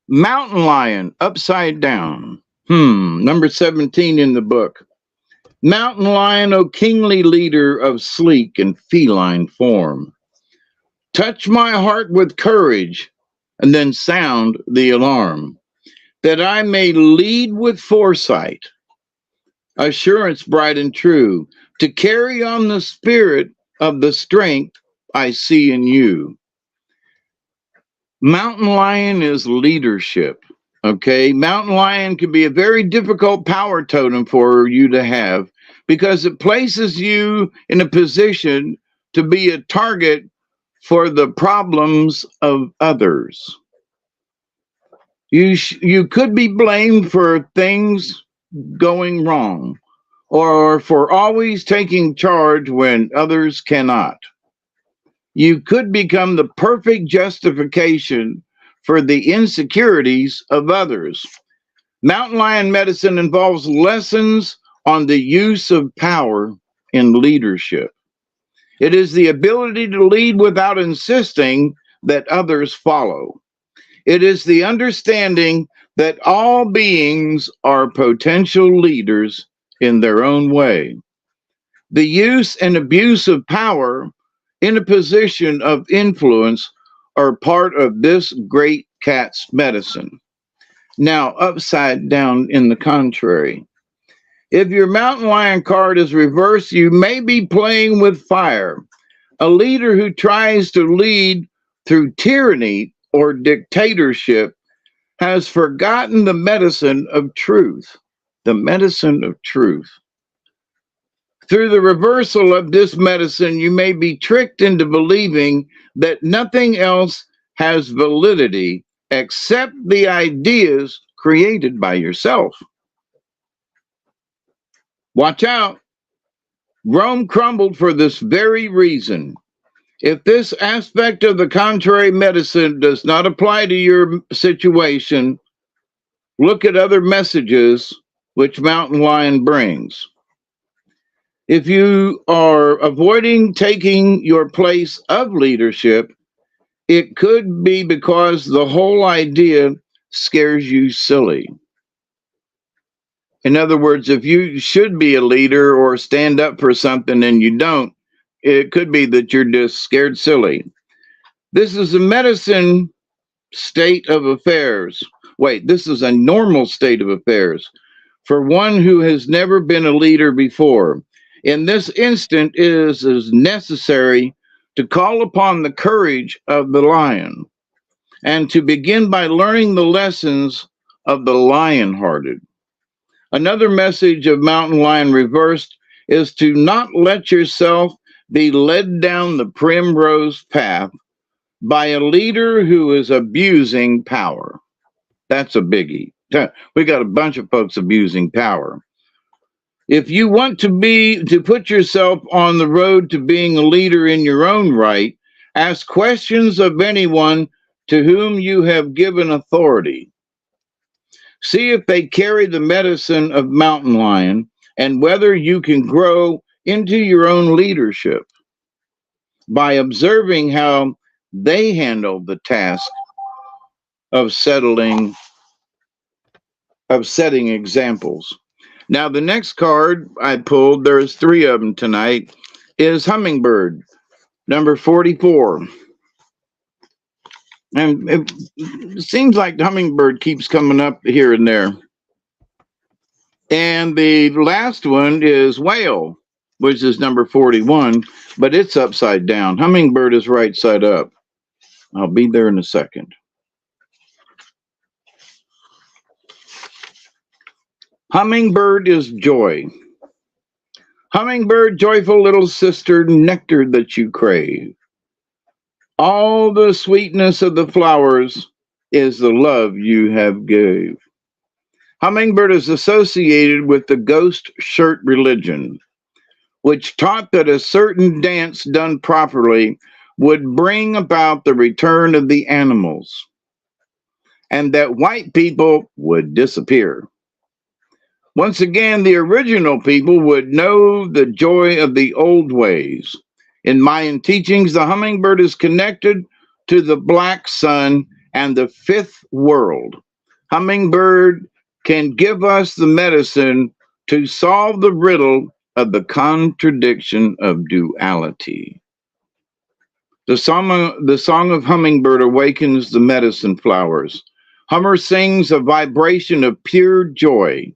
Mountain Lion upside down. Number 17 in the book. Mountain lion, O kingly leader of sleek and feline form, touch my heart with courage and then sound the alarm, that I may lead with foresight, assurance bright and true, to carry on the spirit of the strength I see in you. Mountain lion is leadership. Okay, mountain lion can be a very difficult power totem for you to have because it places you in a position to be a target for the problems of others. You could be blamed for things going wrong or for always taking charge when others cannot. You could become the perfect justification for the insecurities of others. Mountain lion medicine involves lessons on the use of power in leadership. It is the ability to lead without insisting that others follow. It is the understanding that all beings are potential leaders in their own way. The use and abuse of power in a position of influence are part of this great cat's medicine. Now, upside down in the contrary. If your mountain lion card is reversed, you may be playing with fire. A leader who tries to lead through tyranny or dictatorship has forgotten the medicine of truth. The medicine of truth. Through the reversal of this medicine, you may be tricked into believing that nothing else has validity except the ideas created by yourself. Watch out. Rome crumbled for this very reason. If this aspect of the contrary medicine does not apply to your situation, look at other messages which Mountain Lion brings. If you are avoiding taking your place of leadership, it could be because the whole idea scares you silly. In other words, if you should be a leader or stand up for something and you don't, it could be that you're just scared silly. This is a medicine state of affairs. Wait, this is a normal state of affairs for one who has never been a leader before. In this instant, it is necessary to call upon the courage of the lion and to begin by learning the lessons of the lion-hearted. Another message of Mountain Lion reversed is to not let yourself be led down the primrose path by a leader who is abusing power. That's a biggie. We got a bunch of folks abusing power. If you want to put yourself on the road to being a leader in your own right, ask questions of anyone to whom you have given authority. See if they carry the medicine of mountain lion and whether you can grow into your own leadership by observing how they handle the task of setting examples. Now, the next card I pulled, there's 3 of them tonight, is Hummingbird, number 44. And it seems like the Hummingbird keeps coming up here and there. And the last one is Whale, which is number 41, but it's upside down. Hummingbird is right side up. I'll be there in a second. Hummingbird is joy. Hummingbird, joyful little sister, nectar that you crave. All the sweetness of the flowers is the love you have gave. Hummingbird is associated with the ghost shirt religion, which taught that a certain dance done properly would bring about the return of the animals, and that white people would disappear. Once again, the original people would know the joy of the old ways. In Mayan teachings, the hummingbird is connected to the black sun and the 5th world. Hummingbird can give us the medicine to solve the riddle of the contradiction of duality. The song of Hummingbird awakens the medicine flowers. Hummer sings a vibration of pure joy.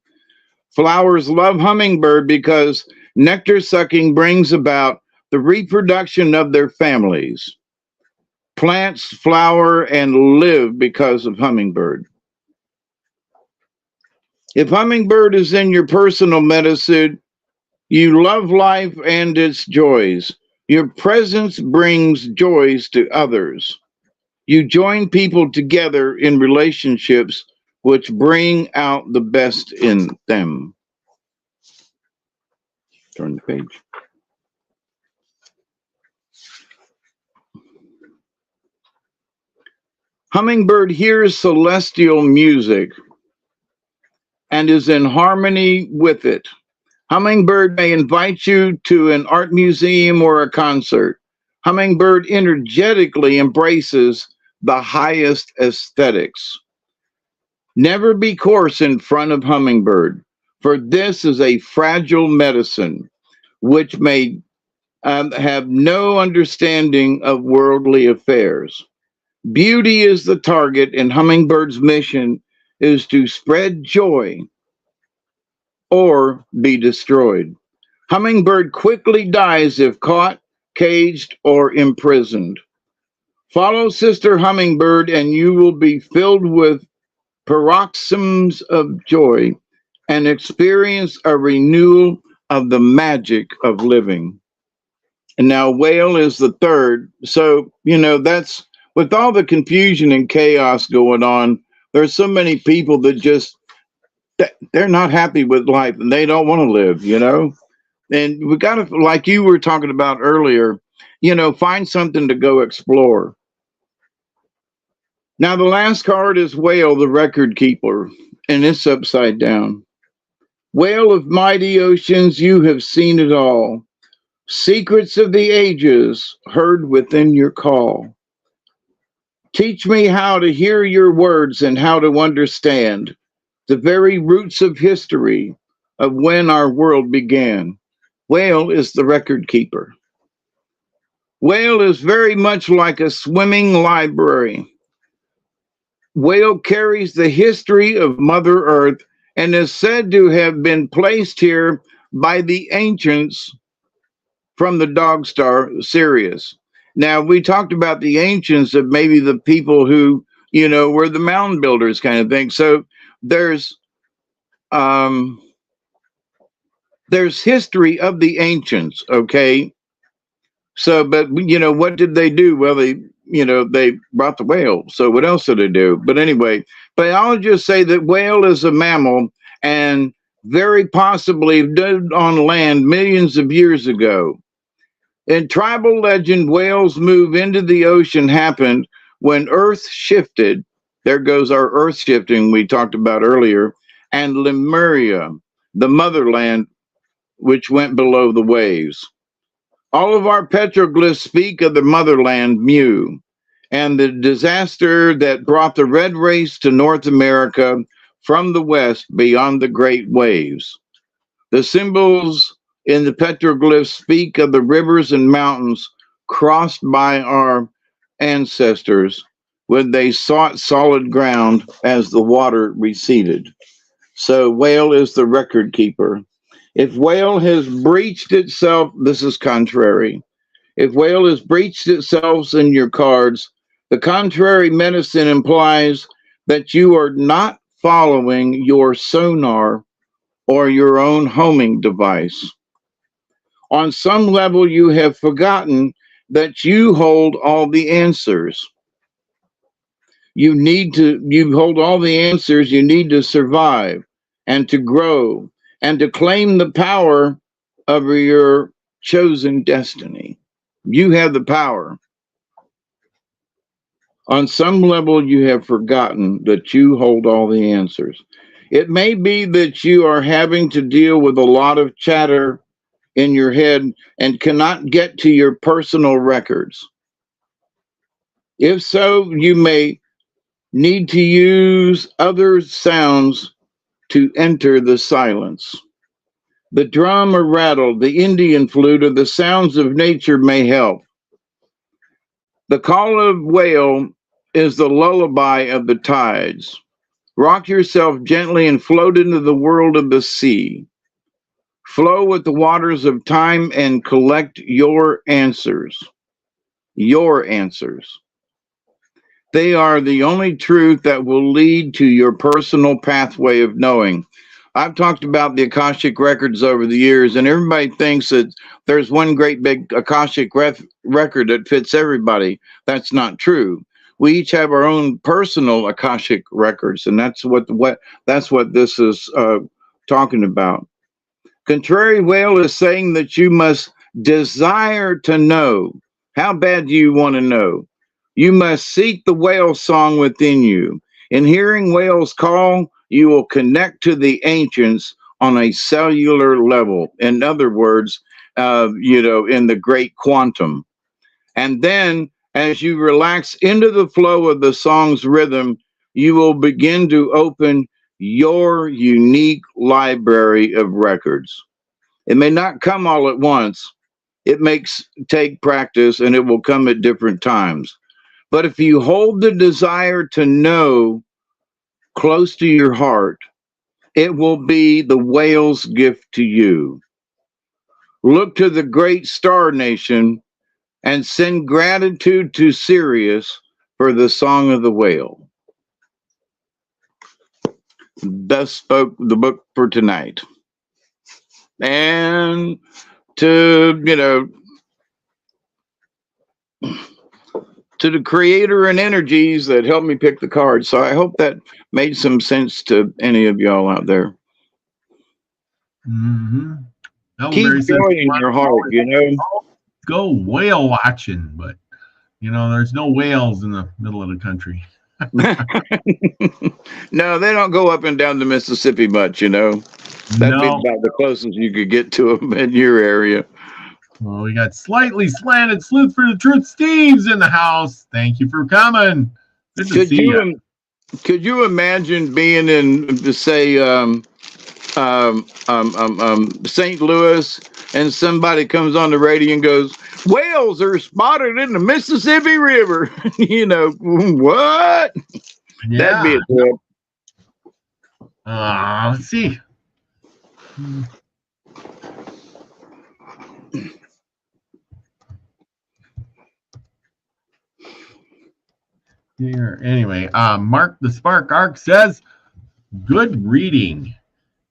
Flowers love Hummingbird because nectar sucking brings about the reproduction of their families. Plants flower and live because of Hummingbird. If Hummingbird is in your personal medicine, you love life and its joys. Your presence brings joys to others. You join people together in relationships which bring out the best in them. Turn the page. Hummingbird hears celestial music and is in harmony with it. Hummingbird may invite you to an art museum or a concert. Hummingbird energetically embraces the highest aesthetics. Never be coarse in front of Hummingbird, for this is a fragile medicine which may have no understanding of worldly affairs. Beauty is the target, and Hummingbird's mission is to spread joy or be destroyed. Hummingbird quickly dies if caught, caged, or imprisoned. Follow Sister Hummingbird, and you will be filled with paroxysms of joy and experience a renewal of the magic of living. And now Whale is the 3rd. So, that's with all the confusion and chaos going on, there's so many people that they're not happy with life and they don't want to live, And we got to, like you were talking about earlier, find something to go explore. Now, the last card is Whale, the record keeper, and it's upside down. Whale of mighty oceans, you have seen it all. Secrets of the ages heard within your call. Teach me how to hear your words and how to understand the very roots of history of when our world began. Whale is the record keeper. Whale is very much like a swimming library. Whale carries the history of Mother Earth and is said to have been placed here by the ancients from the dog star Sirius. Now, we talked about the ancients of maybe the people who, were the mound builders kind of thing. So there's history of the ancients, okay? So, but, what did they do? Well, they they brought the whale. So what else did they do? But anyway, biologists say that whale is a mammal and very possibly lived on land millions of years ago. In tribal legend, whales move into the ocean happened when Earth shifted. There goes our Earth shifting we talked about earlier, and Lemuria, the motherland, which went below the waves. All of our petroglyphs speak of the motherland, Mu, and the disaster that brought the red race to North America from the west beyond the great waves. The symbols in the petroglyphs speak of the rivers and mountains crossed by our ancestors when they sought solid ground as the water receded. So whale is the record keeper. If whale has breached itself, this is contrary. If whale has breached itself in your cards, the contrary medicine implies that you are not following your sonar or your own homing device. On some level, you have forgotten that you hold all the answers. You hold all the answers you need to survive and to grow and to claim the power of your chosen destiny. You have the power. On some level, you have forgotten that you hold all the answers. It may be that you are having to deal with a lot of chatter in your head and cannot get to your personal records. If so, you may need to use other sounds to enter the silence. The drum or rattle, the Indian flute, or the sounds of nature may help. The call of whale is the lullaby of the tides. Rock yourself gently and float into the world of the sea. Flow with the waters of time and collect your answers. Your answers. They are the only truth that will lead to your personal pathway of knowing. I've talked about the Akashic records over the years, and everybody thinks that there's one great big Akashic record that fits everybody. That's not true. We each have our own personal Akashic records, and that's what this is talking about. Contrary whale is saying that you must desire to know. How bad do you want to know? You must seek the whale song within you. In hearing whales call, you will connect to the ancients on a cellular level. In other words, in the great quantum. And then as you relax into the flow of the song's rhythm, you will begin to open your unique library of records. It may not come all at once. It may take practice, and it will come at different times. But if you hold the desire to know close to your heart, it will be the whale's gift to you. Look to the great star nation and send gratitude to Sirius for the song of the whale. Thus spoke the book for tonight. And to the creator and energies that helped me pick the cards. So I hope that made some sense to any of y'all out there. Mm-hmm. Keep joy in your heart, Go whale watching, but there's no whales in the middle of the country. No, they don't go up and down the Mississippi much, That'd be about the closest you could get to them in your area. Well, we got Slightly Slanted Sleuth for the Truth Steve's in the house. Thank you for coming. Good to see you. Could you imagine being in, say, St. Louis, and somebody comes on the radio and goes, "Whales are spotted in the Mississippi River." What? Yeah. That'd be a trip. Let's see. Here. Anyway, Mark the Spark Arc says, "Good reading."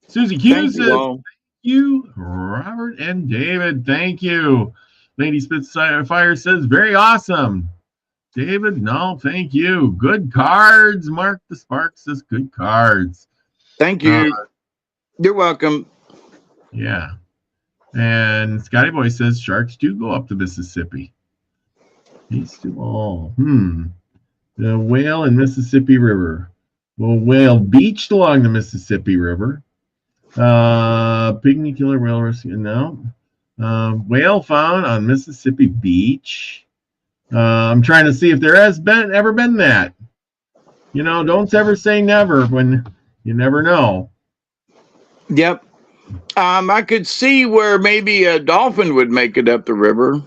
Susie Q says, "Thank you, Robert and David. Thank you." Lady Spitfire says, "Very awesome." David Null, thank you. Good cards. Mark the Spark says good cards. Thank you. You're welcome. Yeah. And Scotty Boy says sharks do go up the Mississippi. These two all. The whale in Mississippi River. Well, whale beached along the Mississippi River. Pygmy killer whale rescue. No. Whale found on Mississippi Beach. I'm trying to see if there has ever been that. You know, don't ever say never when you never know. Yep. I could see where maybe a dolphin would make it up the river.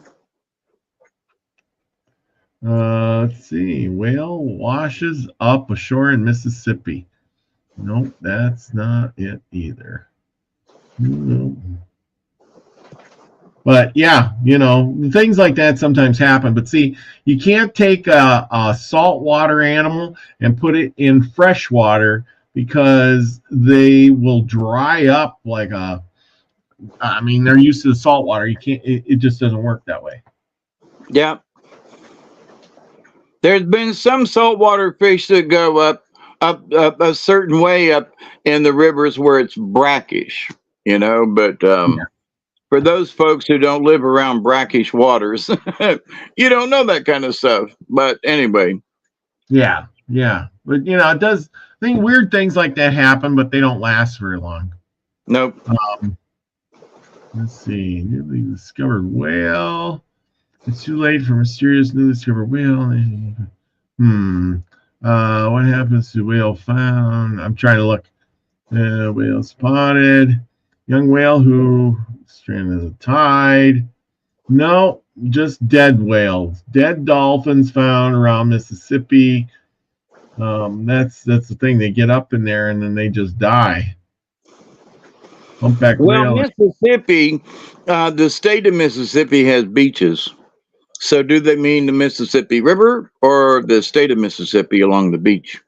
Let's see. Whale washes up ashore in Mississippi. Nope, that's not it either. Nope. But yeah, you know, things like that sometimes happen. But see, you can't take a saltwater animal and put it in fresh water because they will dry up like a. I mean, they're used to the salt water. You can't. It just doesn't work that way. Yeah. There's been some saltwater fish that go up a certain way up in the rivers where it's brackish, you know, but for those folks who don't live around brackish waters, you don't know that kind of stuff. But anyway. Yeah. But, you know, it does. I think weird things like that happen, but they don't last very long. Nope. Let's see. Newly discovered whale. It's too late for mysterious newly discovered whale. What happens to whale found? I'm trying to look. Whale spotted. Young whale who stranded in the tide. No, just dead whales. Dead dolphins found around Mississippi. That's the thing. They get up in there and then they just die. Humpback whale. Mississippi, the state of Mississippi has beaches. So do they mean the Mississippi River or the state of Mississippi along the beach?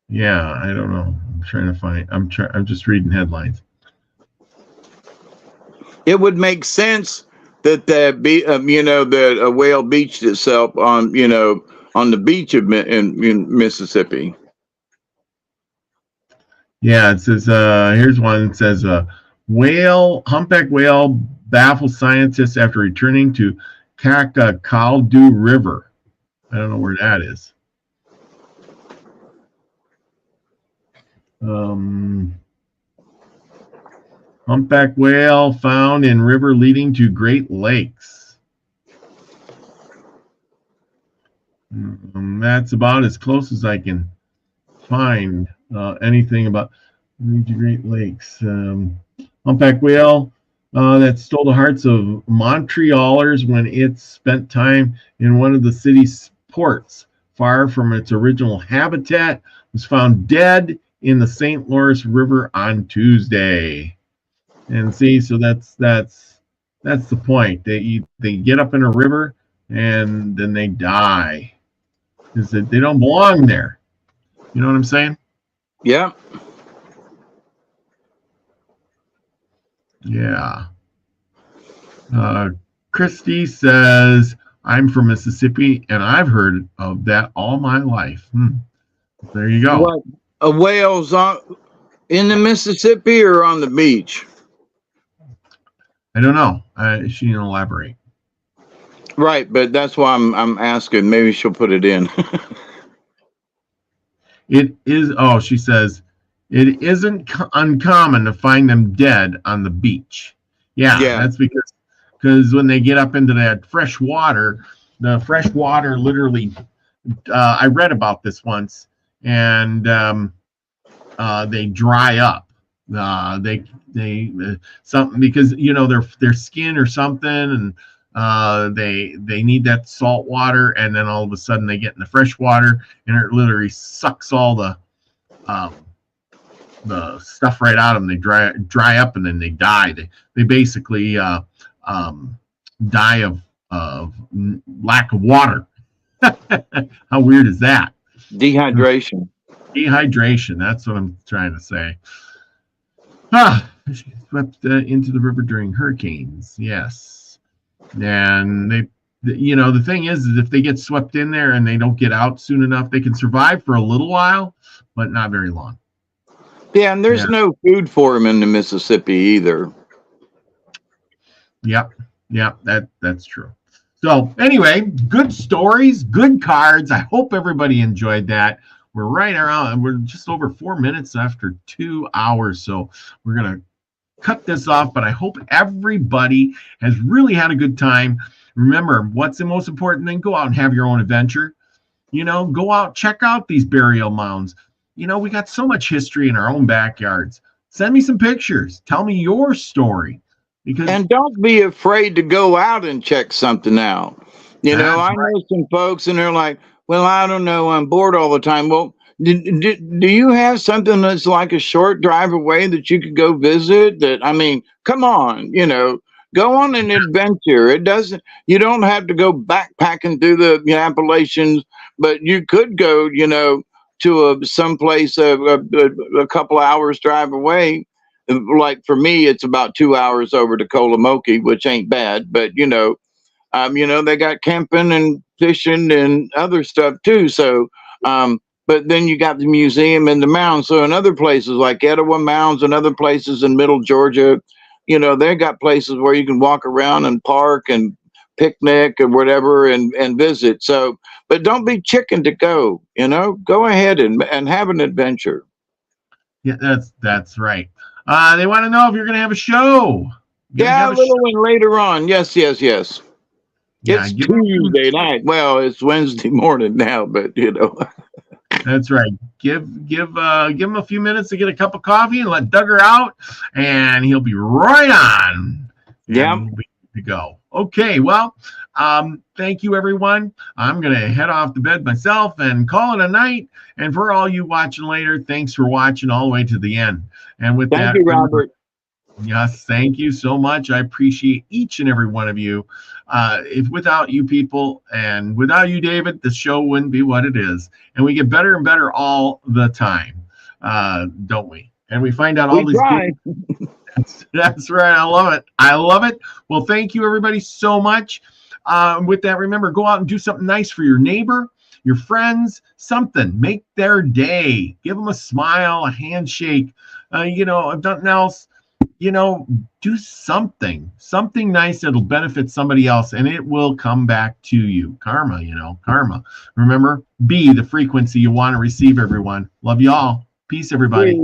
Yeah, I don't know. I'm trying to find. I'm just reading headlines. It would make sense that that a whale beached itself on on the beach in Mississippi. Yeah, it says here's one that says humpback whale baffles scientists after returning to Kakadu River. I don't know where that is. Humpback whale found in river leading to Great Lakes. That's about as close as I can find anything about Great Lakes. Humpback whale that stole the hearts of Montrealers when it spent time in one of the city's ports, far from its original habitat, was found dead in the St. Lawrence River on Tuesday. And see, so that's the point. They get up in a river and then they die because they don't belong there. You know what I'm saying? Yeah. Yeah. Christy says, I'm from Mississippi and I've heard of that all my life. There you go. What, a whale's in the Mississippi or on the beach? I don't know. She didn't elaborate. Right, but that's why I'm asking. Maybe she'll put it in. It is. Oh, she says it isn't uncommon to find them dead on the beach. Yeah. That's because when they get up into that fresh water, the fresh water literally. I read about this once, and they dry up. They something because their skin or something, and they need that salt water, and then all of a sudden they get in the fresh water and it literally sucks all the stuff right out of them. They dry up and then they die. They basically die of lack of water. How weird is that? Dehydration. That's what I'm trying to say. She swept into the river during hurricanes. Yes. And they the thing is if they get swept in there and they don't get out soon enough, they can survive for a little while, but not very long. Yeah, and there's no food for them in the Mississippi either. Yep, that's true. So anyway, good stories, good cards. I hope everybody enjoyed that. We're just over 4 minutes after 2 hours, so we're gonna cut this off. But I hope everybody has really had a good time. Remember, what's the most important thing? Go out and have your own adventure. Go out, check out these burial mounds. We got so much history in our own backyards. Send me some pictures. Tell me your story. And don't be afraid to go out and check something out. I know some folks and they're like, well, I don't know, I'm bored all the time. Well, do you have something that's like a short drive away that you could go visit? Come on, go on an adventure. You don't have to go backpacking through the Appalachians, but you could go, to someplace a couple hours drive away. Like for me, it's about 2 hours over to Milky, which ain't bad, but they got camping and fishing and other stuff too. So, but then you got the museum and the mounds. So in other places like Etowah Mounds and other places in middle Georgia, they got places where you can walk around and park and picnic or whatever and visit. So, but don't be chicken to go, go ahead and have an adventure. Yeah, that's right. They want to know if you're going to have a show. Yeah, a little one later on. Yes. Yeah, it's Tuesday night. Well, it's Wednesday morning now, but That's right. Give him a few minutes to get a cup of coffee and let Duggar out, and he'll be right on. Yeah, we'll be to go. Okay, well, thank you, everyone. I'm going to head off to bed myself and call it a night. And for all you watching later, thanks for watching all the way to the end. And with that, thank you, Robert. Yes, thank you so much. I appreciate each and every one of you. If without you people and without you, David, the show wouldn't be what it is. And we get better and better all the time, don't we? And we find out all these things. That's right. I love it. Well, thank you, everybody, so much. With that, remember, go out and do something nice for your neighbor, your friends, something. Make their day. Give them a smile, a handshake. If nothing else, do something nice that'll benefit somebody else, and it will come back to you. Karma. Remember, be the frequency you want to receive, everyone. Love you all. Peace, everybody.